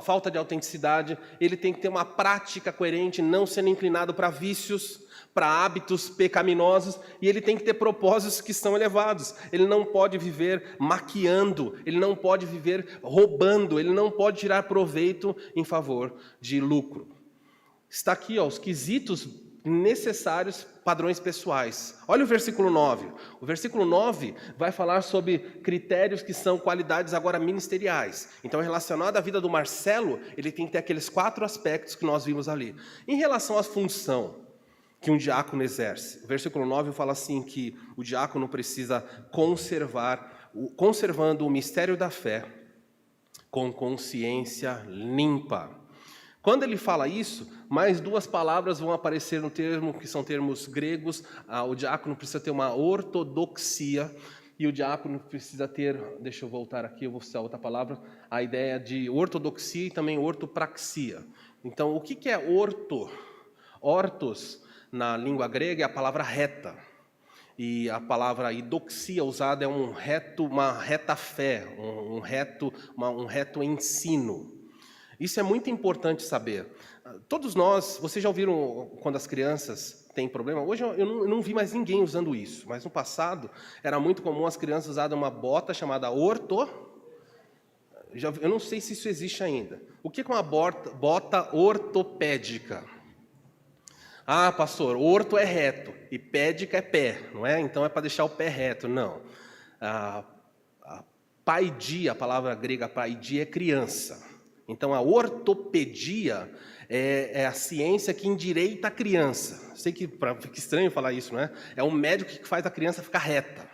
falta de autenticidade. Ele tem que ter uma prática coerente, não sendo inclinado para vícios, para hábitos pecaminosos, e ele tem que ter propósitos que são elevados. Ele não pode viver maquiando, ele não pode viver roubando, ele não pode tirar proveito em favor de lucro. Está aqui, os quesitos necessários, padrões pessoais. Olha o versículo 9. O versículo 9 vai falar sobre critérios que são qualidades agora ministeriais. Então, relacionado à vida do Marcelo, ele tem que ter aqueles 4 aspectos que nós vimos ali. Em relação à função que um diácono exerce, o versículo 9 fala assim que o diácono precisa conservando o mistério da fé com consciência limpa. Quando ele fala isso, mais 2 palavras vão aparecer no termo, que são termos gregos. O diácono precisa ter uma ortodoxia, e o diácono precisa ter, deixa eu voltar aqui, eu vou citar outra palavra, a ideia de ortodoxia e também ortopraxia. Então, o que é orto? Ortos, na língua grega, é a palavra reta. E a palavra idoxia usada é uma reta fé, um reto ensino. Isso é muito importante saber. Todos nós, vocês já ouviram quando as crianças têm problema? Hoje eu não vi mais ninguém usando isso, mas no passado era muito comum as crianças usarem uma bota chamada orto. Eu não sei se isso existe ainda. O que é uma bota ortopédica? Ah, pastor, orto é reto e pédica é pé, não é? Então é para deixar o pé reto. Não. Paidia, a palavra grega paidia é criança. Então, a ortopedia é a ciência que endireita a criança. Sei que fica estranho falar isso, não é? É um médico que faz a criança ficar reta.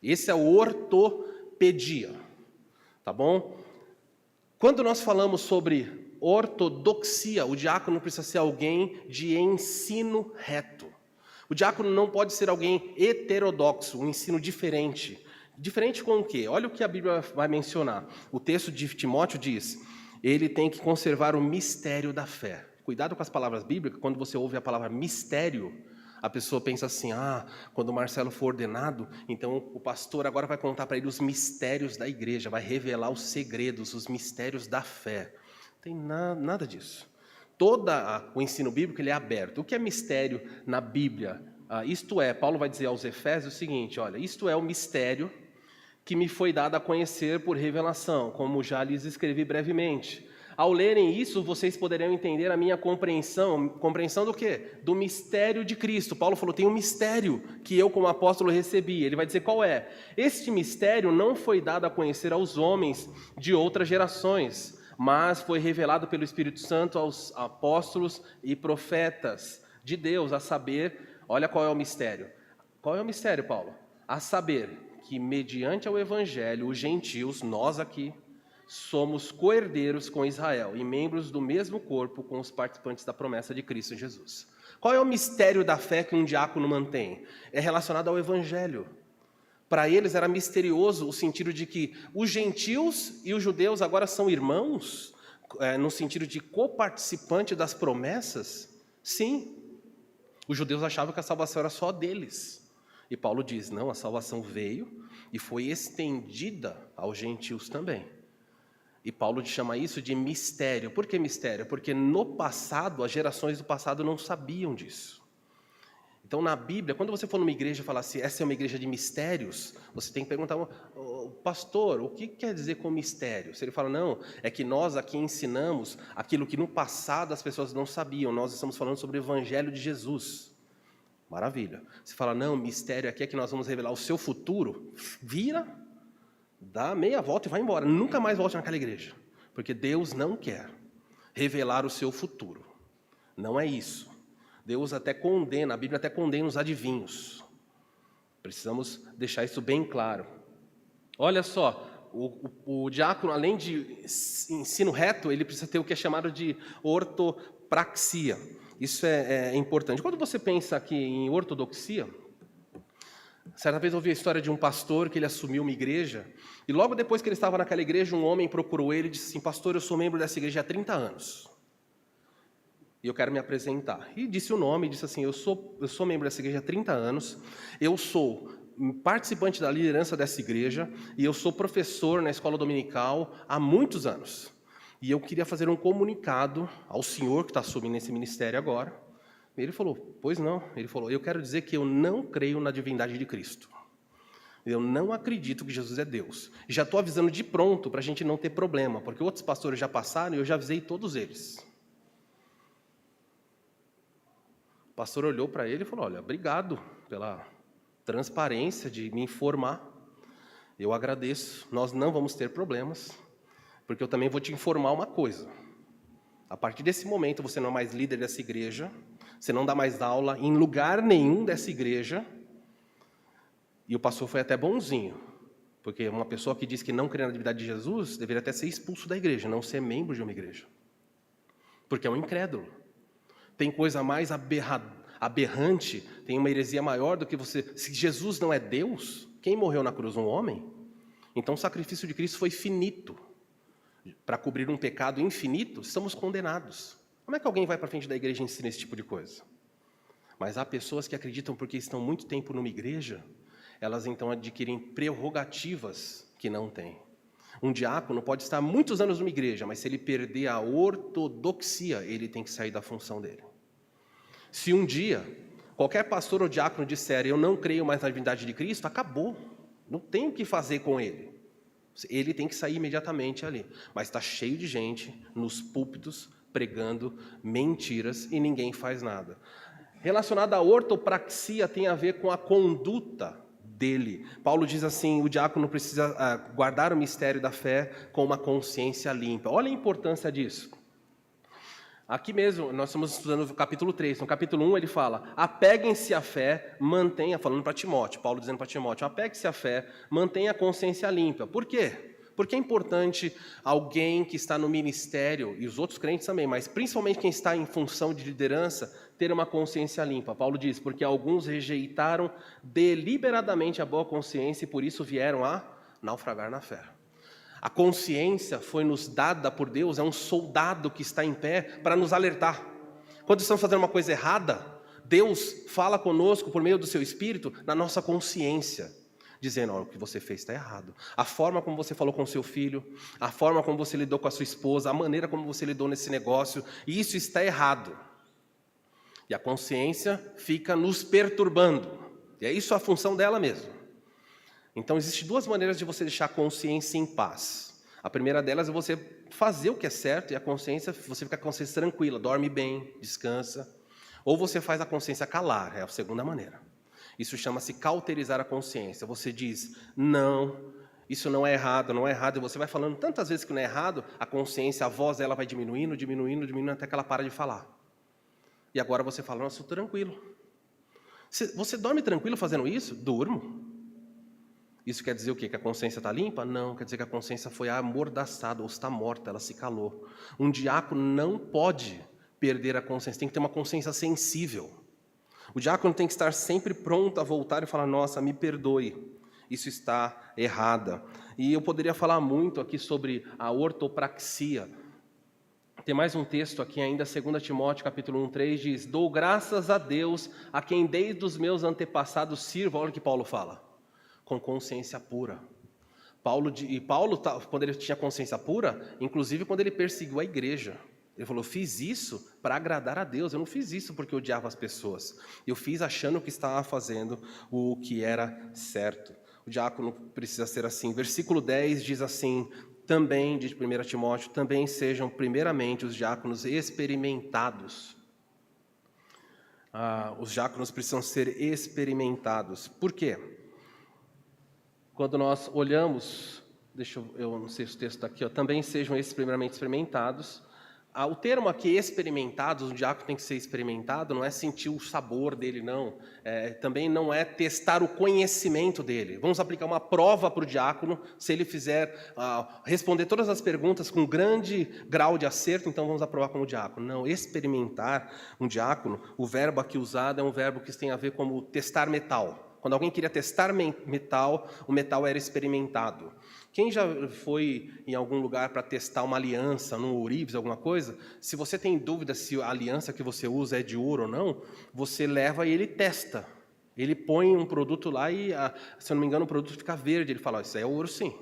Esse é o ortopedia, tá bom? Quando nós falamos sobre ortodoxia, o diácono precisa ser alguém de ensino reto. O diácono não pode ser alguém heterodoxo, um ensino diferente. Diferente com o quê? Olha o que a Bíblia vai mencionar. O texto de Timóteo diz: ele tem que conservar o mistério da fé. Cuidado com as palavras bíblicas, quando você ouve a palavra mistério, a pessoa pensa assim, quando o Marcelo for ordenado, então o pastor agora vai contar para ele os mistérios da igreja, vai revelar os segredos, os mistérios da fé. Não tem nada disso. Todo o ensino bíblico ele é aberto. O que é mistério na Bíblia? Isto é, Paulo vai dizer aos Efésios o seguinte, olha, isto é o mistério que me foi dado a conhecer por revelação, como já lhes escrevi brevemente. Ao lerem isso, vocês poderão entender a minha compreensão. Compreensão do quê? Do mistério de Cristo. Paulo falou, tem um mistério que eu como apóstolo recebi. Ele vai dizer qual é. Este mistério não foi dado a conhecer aos homens de outras gerações, mas foi revelado pelo Espírito Santo aos apóstolos e profetas de Deus, a saber, olha qual é o mistério. Qual é o mistério, Paulo? A saber que mediante ao Evangelho, os gentios, nós aqui, somos co-herdeiros com Israel e membros do mesmo corpo com os participantes da promessa de Cristo Jesus. Qual é o mistério da fé que um diácono mantém? É relacionado ao Evangelho. Para eles era misterioso o sentido de que os gentios e os judeus agora são irmãos, no sentido de coparticipante das promessas? Sim. Os judeus achavam que a salvação era só deles. E Paulo diz, não, a salvação veio e foi estendida aos gentios também. E Paulo chama isso de mistério. Por que mistério? Porque no passado, as gerações do passado não sabiam disso. Então, na Bíblia, quando você for numa igreja e falar assim, essa é uma igreja de mistérios, você tem que perguntar, pastor, o que quer dizer com mistério? Se ele fala, não, é que nós aqui ensinamos aquilo que no passado as pessoas não sabiam, nós estamos falando sobre o Evangelho de Jesus. Maravilha. Você fala, não, mistério aqui é que nós vamos revelar o seu futuro. Vira, dá meia volta e vai embora. Nunca mais volte naquela igreja. Porque Deus não quer revelar o seu futuro. Não é isso. Deus até condena, a Bíblia até condena os adivinhos. Precisamos deixar isso bem claro. Olha só, o diácono, além de ensino reto, ele precisa ter o que é chamado de ortopraxia. Isso é importante. Quando você pensa aqui em ortodoxia, certa vez eu ouvi a história de um pastor que ele assumiu uma igreja, e logo depois que ele estava naquela igreja, um homem procurou ele e disse assim: pastor, eu sou membro dessa igreja há 30 anos. E eu quero me apresentar. E disse o nome, disse assim: eu sou membro dessa igreja há 30 anos, eu sou participante da liderança dessa igreja, e eu sou professor na escola dominical há muitos anos. E eu queria fazer um comunicado ao senhor que está assumindo esse ministério agora. Ele falou: pois não. Ele falou: eu quero dizer que eu não creio na divindade de Cristo. Eu não acredito que Jesus é Deus. E já estou avisando de pronto para a gente não ter problema, porque outros pastores já passaram e eu já avisei todos eles. O pastor olhou para ele e falou: olha, obrigado pela transparência de me informar. Eu agradeço, nós não vamos ter problemas, porque eu também vou te informar uma coisa. A partir desse momento, você não é mais líder dessa igreja, você não dá mais aula em lugar nenhum dessa igreja. E o pastor foi até bonzinho, porque uma pessoa que diz que não crê na divindade de Jesus deveria até ser expulso da igreja, não ser membro de uma igreja. Porque é um incrédulo. Tem coisa mais aberrante, tem uma heresia maior do que você... Se Jesus não é Deus, quem morreu na cruz? Um homem? Então o sacrifício de Cristo foi finito. Para cobrir um pecado infinito, estamos condenados. Como é que alguém vai para frente da igreja e ensina esse tipo de coisa? Mas há pessoas que acreditam porque estão muito tempo numa igreja, elas então adquirem prerrogativas que não têm. Um diácono pode estar muitos anos numa igreja, mas se ele perder a ortodoxia, ele tem que sair da função dele. Se um dia qualquer pastor ou diácono disser: eu não creio mais na divindade de Cristo, acabou. Não tem o que fazer com ele. Ele tem que sair imediatamente ali. Mas está cheio de gente nos púlpitos pregando mentiras e ninguém faz nada. Relacionado à ortopraxia tem a ver com a conduta dele. Paulo diz assim: o diácono precisa guardar o mistério da fé com uma consciência limpa. Olha a importância disso. Aqui mesmo, nós estamos estudando o capítulo 3. No capítulo 1 ele fala: apeguem-se à fé, mantenha, falando para Timóteo, Paulo dizendo para Timóteo: apegue-se à fé, mantenha a consciência limpa. Por quê? Porque é importante alguém que está no ministério, e os outros crentes também, mas principalmente quem está em função de liderança, ter uma consciência limpa. Paulo diz: porque alguns rejeitaram deliberadamente a boa consciência e por isso vieram a naufragar na fé. A consciência foi nos dada por Deus, é um soldado que está em pé para nos alertar. Quando estamos fazendo uma coisa errada, Deus fala conosco por meio do seu Espírito na nossa consciência, dizendo: olha, o que você fez está errado. A forma como você falou com seu filho, a forma como você lidou com a sua esposa, a maneira como você lidou nesse negócio, isso está errado. E a consciência fica nos perturbando. E é isso a função dela mesmo. Então, existem duas maneiras de você deixar a consciência em paz. A primeira delas é você fazer o que é certo e a consciência, você fica com a consciência tranquila, dorme bem, descansa. Ou você faz a consciência calar, é a segunda maneira. Isso chama-se cauterizar a consciência. Você diz: não, isso não é errado, não é errado. E você vai falando tantas vezes que não é errado, a consciência, a voz dela vai diminuindo, diminuindo, diminuindo, até que ela para de falar. E agora você fala: nossa, estou tranquilo. Você dorme tranquilo fazendo isso? Durmo. Isso quer dizer o quê? Que a consciência está limpa? Não, quer dizer que a consciência foi amordaçada, ou está morta, ela se calou. Um diácono não pode perder a consciência, tem que ter uma consciência sensível. O diácono tem que estar sempre pronto a voltar e falar: nossa, me perdoe, isso está errada. E eu poderia falar muito aqui sobre a ortopraxia. Tem mais um texto aqui ainda, 2 Timóteo, capítulo 1:3, diz: dou graças a Deus, a quem desde os meus antepassados sirvo. Olha o que Paulo fala: com consciência pura. Paulo, quando ele tinha consciência pura, inclusive quando ele perseguiu a igreja, ele falou: fiz isso para agradar a Deus, eu não fiz isso porque eu odiava as pessoas, eu fiz achando que estava fazendo o que era certo. O diácono precisa ser assim. Versículo 10 diz assim, também, diz 1 Timóteo, também sejam primeiramente os diáconos experimentados. Os diáconos precisam ser experimentados. Por quê? Quando nós olhamos, eu não sei se o texto está aqui, também sejam esses primeiramente experimentados, O termo aqui, experimentados, o diácono tem que ser experimentado, não é sentir o sabor dele, não. Também não é testar o conhecimento dele. Vamos aplicar uma prova para o diácono, se ele fizer responder todas as perguntas com grande grau de acerto, então vamos aprovar como diácono. Não, experimentar um diácono, o verbo aqui usado é um verbo que tem a ver como testar metal. Quando alguém queria testar metal, o metal era experimentado. Quem já foi em algum lugar para testar uma aliança, num ourives, alguma coisa, se você tem dúvida se a aliança que você usa é de ouro ou não, você leva e ele testa. Ele põe um produto lá e, se eu não me engano, o produto fica verde. Ele fala, isso é ouro sim.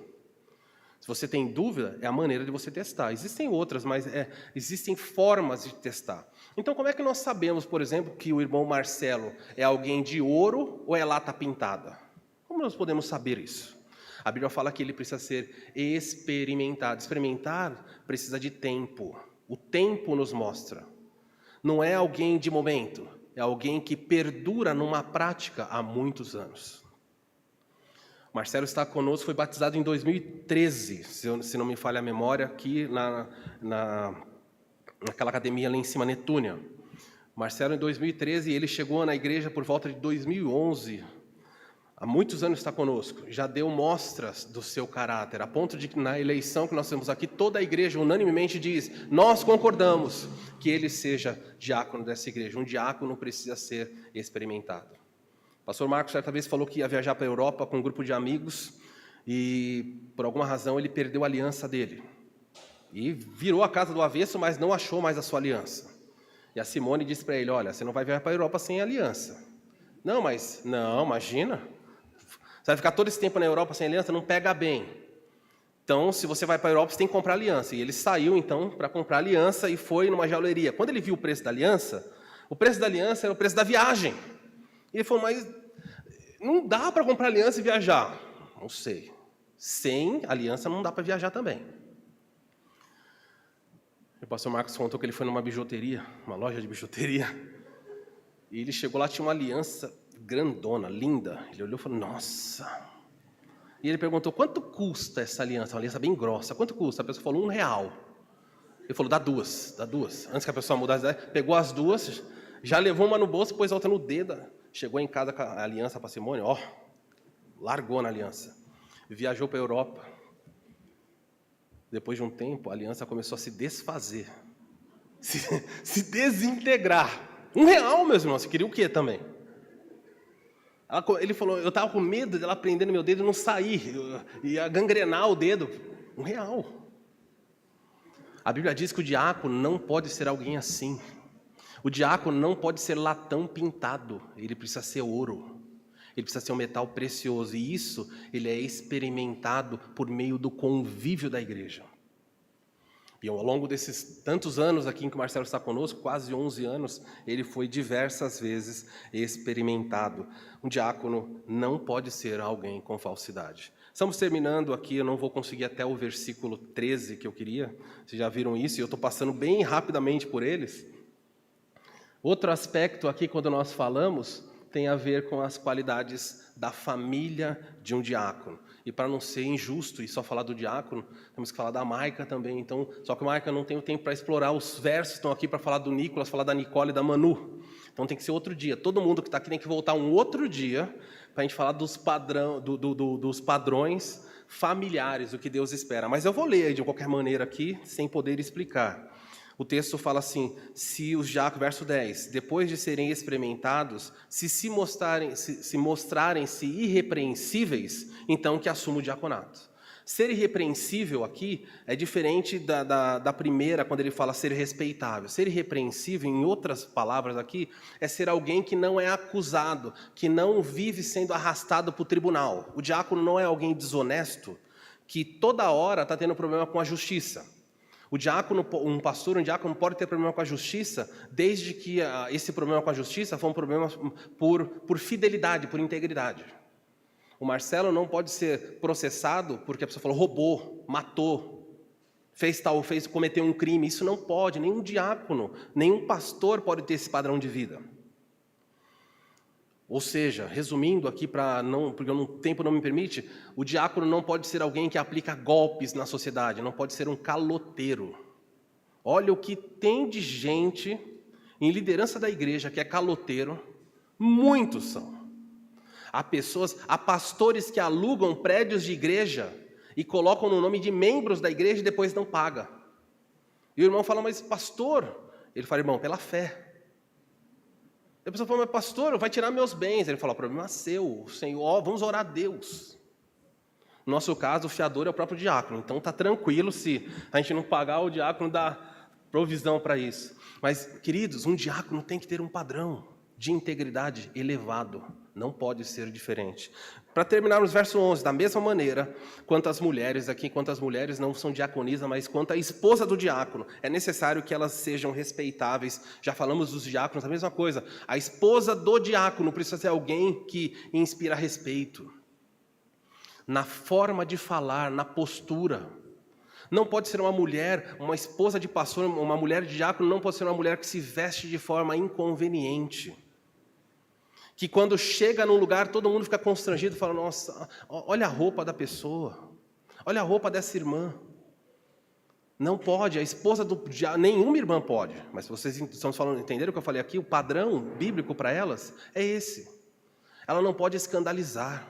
Se você tem dúvida, é a maneira de você testar. Existem outras, mas existem formas de testar. Então, como é que nós sabemos, por exemplo, que o irmão Marcelo é alguém de ouro ou é lata pintada? Como nós podemos saber isso? A Bíblia fala que ele precisa ser experimentado. Experimentar precisa de tempo. O tempo nos mostra. Não é alguém de momento, é alguém que perdura numa prática há muitos anos. Marcelo está conosco, foi batizado em 2013, se não me falha a memória, aqui naquela academia lá em cima, Netúnia. Marcelo, em 2013, ele chegou na igreja por volta de 2011. Há muitos anos está conosco, já deu mostras do seu caráter, a ponto de que na eleição que nós temos aqui, toda a igreja unanimemente diz, nós concordamos que ele seja diácono dessa igreja. Um diácono precisa ser experimentado. O pastor Marcos, certa vez, falou que ia viajar para a Europa com um grupo de amigos e, por alguma razão, ele perdeu a aliança dele. E virou a casa do avesso, mas não achou mais a sua aliança. E a Simone disse para ele, olha, você não vai viajar para a Europa sem aliança. Não, imagina. Você vai ficar todo esse tempo na Europa sem aliança, não pega bem. Então, se você vai para a Europa, você tem que comprar aliança. E ele saiu, então, para comprar aliança e foi numa joalheria. Quando ele viu o preço da aliança era o preço da viagem. E ele falou, mas não dá para comprar aliança e viajar. Não sei. Sem aliança não dá para viajar também. O pastor Marcos contou que ele foi numa bijuteria, uma loja de bijuteria. E ele chegou lá, tinha uma aliança grandona, linda. Ele olhou e falou, nossa. E ele perguntou, quanto custa essa aliança? Uma aliança bem grossa. Quanto custa? A pessoa falou, R$1. Ele falou, dá duas. Antes que a pessoa mudasse, pegou as duas, já levou uma no bolso, pôs a outra no dedo. Chegou em casa com a aliança para Simone, largou na aliança. Viajou para a Europa. Depois de um tempo, a aliança começou a se desfazer. Se desintegrar. R$1, meus irmãos. Você queria o quê também? Ele falou, eu estava com medo dela prender no meu dedo e não sair. Ia gangrenar o dedo. R$1. A Bíblia diz que o diácono não pode ser alguém assim. O diácono não pode ser latão pintado. Ele precisa ser ouro. Ele precisa ser um metal precioso. E isso, ele é experimentado por meio do convívio da igreja. E ao longo desses tantos anos aqui em que o Marcelo está conosco, quase 11 anos, ele foi diversas vezes experimentado. Um diácono não pode ser alguém com falsidade. Estamos terminando aqui, eu não vou conseguir até o versículo 13 que eu queria. Vocês já viram isso e eu estou passando bem rapidamente por eles. Outro aspecto aqui, quando nós falamos, tem a ver com as qualidades da família de um diácono. E para não ser injusto e só falar do diácono, temos que falar da Maica também. Então, só que a Maica não tem o tempo para explorar os versos, estão aqui para falar do Nicolas, falar da Nicole e da Manu. Então tem que ser outro dia. Todo mundo que está aqui tem que voltar um outro dia para a gente falar dos padrões familiares, o que Deus espera. Mas eu vou ler de qualquer maneira aqui, sem poder explicar. O texto fala assim, se os diáconos, verso 10, depois de serem experimentados, se mostrarem-se irrepreensíveis, então que assumam o diaconato. Ser irrepreensível aqui é diferente da primeira, quando ele fala ser respeitável. Ser irrepreensível, em outras palavras aqui, é ser alguém que não é acusado, que não vive sendo arrastado para o tribunal. O diácono não é alguém desonesto, que toda hora está tendo problema com a justiça. Um diácono pode ter problema com a justiça, desde que esse problema com a justiça for um problema por fidelidade, por integridade. O Marcelo não pode ser processado porque a pessoa falou, roubou, matou, cometeu um crime. Isso não pode, nenhum diácono, nenhum pastor pode ter esse padrão de vida. Ou seja, resumindo aqui, porque o tempo não me permite, o diácono não pode ser alguém que aplica golpes na sociedade, não pode ser um caloteiro. Olha o que tem de gente em liderança da igreja que é caloteiro, muitos são. Há pastores que alugam prédios de igreja e colocam no nome de membros da igreja e depois não paga. E o irmão fala, mas pastor, ele fala, irmão, pela fé. A pessoa fala, mas pastor, vai tirar meus bens. Ele fala, o problema é seu, Senhor, vamos orar a Deus. No nosso caso, o fiador é o próprio diácono, então está tranquilo se a gente não pagar, o diácono dá provisão para isso. Mas, queridos, um diácono tem que ter um padrão de integridade elevado, não pode ser diferente. Para terminarmos, verso 11, da mesma maneira, quanto as mulheres não são diaconisas, mas quanto a esposa do diácono, é necessário que elas sejam respeitáveis. Já falamos dos diáconos, a mesma coisa. A esposa do diácono precisa ser alguém que inspira respeito. Na forma de falar, na postura. Não pode ser uma mulher, uma esposa de pastor, uma mulher de diácono, não pode ser uma mulher que se veste de forma inconveniente. Que quando chega num lugar, todo mundo fica constrangido, fala, nossa, olha a roupa da pessoa, olha a roupa dessa irmã. Não pode, a esposa do diácono, nenhuma irmã pode, mas se vocês estão falando, entenderam o que eu falei aqui? O padrão bíblico para elas é esse. Ela não pode escandalizar.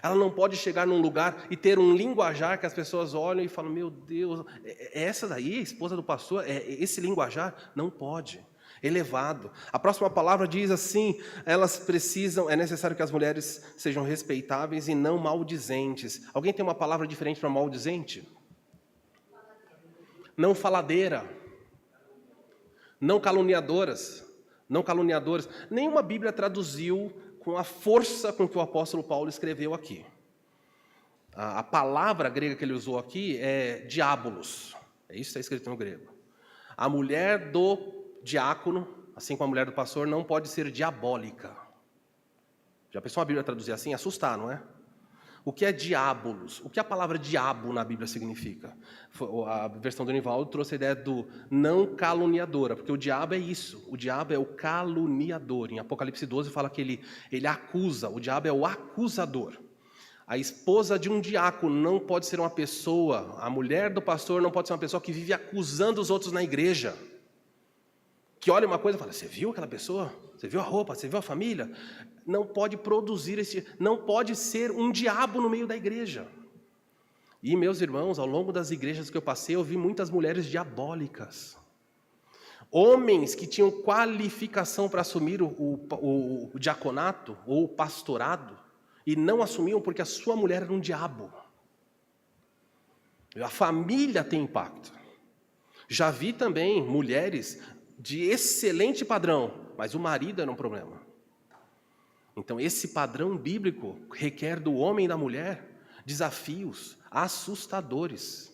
Ela não pode chegar num lugar e ter um linguajar que as pessoas olham e falam, meu Deus, é essa daí, a esposa do pastor? É esse linguajar? Não pode. Elevado. A próxima palavra diz assim, é necessário que as mulheres sejam respeitáveis e não maldizentes. Alguém tem uma palavra diferente para maldizente? Não faladeira. Não caluniadoras. Não caluniadoras. Nenhuma Bíblia traduziu com a força com que o apóstolo Paulo escreveu aqui. A palavra grega que ele usou aqui é diabolos. É isso que está escrito no grego. A mulher do diácono, assim como a mulher do pastor, não pode ser diabólica. Já pensou a Bíblia traduzir assim? Assustar, não é? O que é diabolos? O que a palavra diabo na Bíblia significa? A versão do Nivaldo trouxe a ideia do não caluniadora, porque o diabo é isso, o diabo é o caluniador. Em Apocalipse 12 fala que ele acusa, o diabo é o acusador. A esposa de um diácono não pode ser uma pessoa, a mulher do pastor não pode ser uma pessoa que vive acusando os outros na igreja. Que olha uma coisa e fala, você viu aquela pessoa? Você viu a roupa? Você viu a família? Não pode produzir não pode ser um diabo no meio da igreja. E, meus irmãos, ao longo das igrejas que eu passei, eu vi muitas mulheres diabólicas. Homens que tinham qualificação para assumir o diaconato ou o pastorado e não assumiam porque a sua mulher era um diabo. A família tem impacto. Já vi também mulheres de excelente padrão, mas o marido era um problema. Então, esse padrão bíblico requer do homem e da mulher desafios assustadores.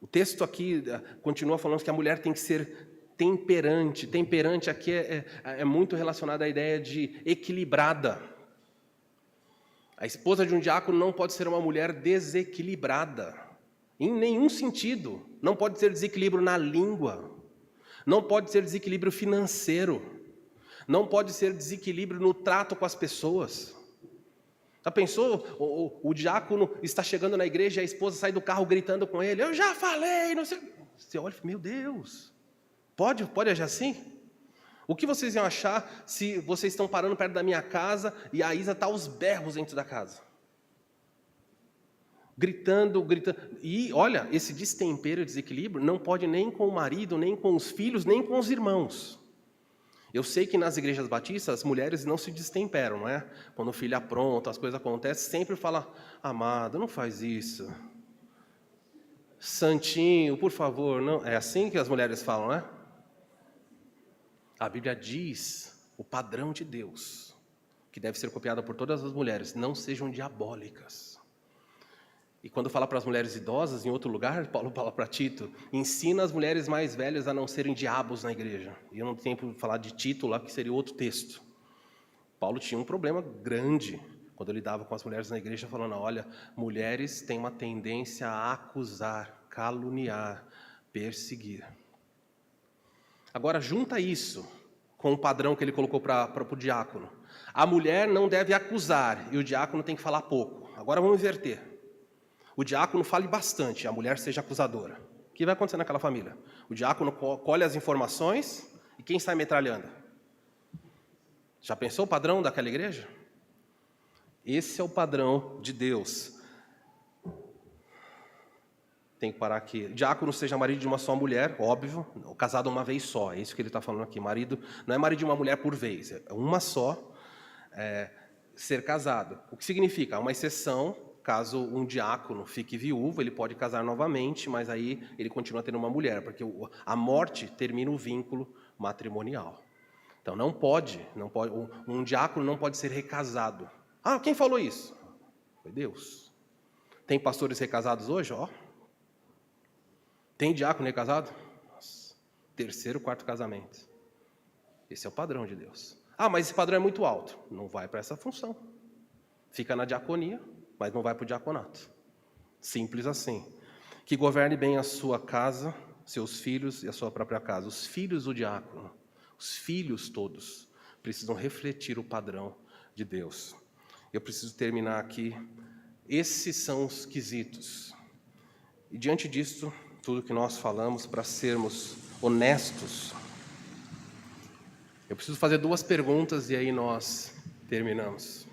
O texto aqui continua falando que a mulher tem que ser temperante. Temperante aqui é muito relacionado à ideia de equilibrada. A esposa de um diácono não pode ser uma mulher desequilibrada, em nenhum sentido. Não pode ter desequilíbrio na língua. Não pode ser desequilíbrio financeiro. Não pode ser desequilíbrio no trato com as pessoas. Já pensou? O diácono está chegando na igreja e a esposa sai do carro gritando com ele. Eu já falei, não sei. Você olha e fala, meu Deus. Pode agir assim? O que vocês iam achar se vocês estão parando perto da minha casa e a Isa está aos berros dentro da casa? Gritando. E, olha, esse destempero e desequilíbrio não pode nem com o marido, nem com os filhos, nem com os irmãos. Eu sei que nas igrejas batistas as mulheres não se destemperam, não é? Quando o filho apronta, as coisas acontecem, sempre fala, amado, não faz isso. Santinho, por favor, não. É assim que as mulheres falam, não é? A Bíblia diz o padrão de Deus, que deve ser copiado por todas as mulheres, não sejam diabólicas. E quando fala para as mulheres idosas, em outro lugar, Paulo fala para Tito, ensina as mulheres mais velhas a não serem diabos na igreja. E eu não tenho tempo de falar de Tito lá, que seria outro texto. Paulo tinha um problema grande quando ele lidava com as mulheres na igreja, falando, olha, mulheres têm uma tendência a acusar, caluniar, perseguir. Agora, junta isso com o padrão que ele colocou para o diácono. A mulher não deve acusar e o diácono tem que falar pouco. Agora vamos inverter. O diácono fale bastante, a mulher seja acusadora. O que vai acontecer naquela família? O diácono colhe as informações e quem sai metralhando? Já pensou o padrão daquela igreja? Esse é o padrão de Deus. Tem que parar aqui. Diácono seja marido de uma só mulher, óbvio, casado uma vez só, é isso que ele está falando aqui. Marido não é marido de uma mulher por vez, é uma só, ser casado. O que significa? Há uma exceção, caso um diácono fique viúvo, ele pode casar novamente, mas aí ele continua tendo uma mulher, porque a morte termina o vínculo matrimonial. Então não pode, um diácono não pode ser recasado. Ah, quem falou isso? Foi Deus. Tem pastores recasados hoje? Tem diácono recasado? Nossa, 3º, 4º casamento. Esse é o padrão de Deus. Ah, mas esse padrão é muito alto. Não vai para essa função. Fica na diaconia, mas não vai para o diaconato. Simples assim. Que governe bem a sua casa, seus filhos e a sua própria casa. Os filhos do diácono, os filhos todos, precisam refletir o padrão de Deus. Eu preciso terminar aqui. Esses são os quesitos. E diante disso, tudo que nós falamos, para sermos honestos, eu preciso fazer 2 perguntas e aí nós terminamos.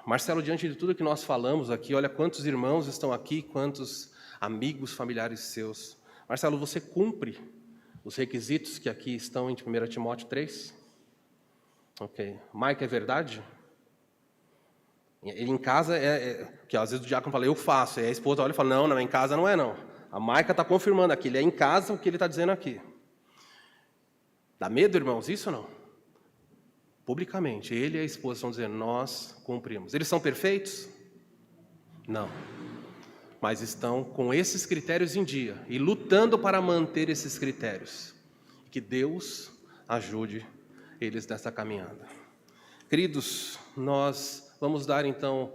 Marcelo, diante de tudo que nós falamos aqui, olha quantos irmãos estão aqui, quantos amigos, familiares seus. Marcelo, você cumpre os requisitos que aqui estão em 1 Timóteo 3? Ok. Mike, é verdade? Ele em casa, que às vezes o diácono fala, eu faço, e a esposa olha e fala, não, em casa não é não. A Maica está confirmando aqui, ele é em casa o que ele está dizendo aqui. Dá medo, irmãos, isso ou não? Publicamente, ele e a esposa estão dizendo, nós cumprimos. Eles são perfeitos? Não. Mas estão com esses critérios em dia e lutando para manter esses critérios. Que Deus ajude eles nessa caminhada. Queridos, nós vamos dar então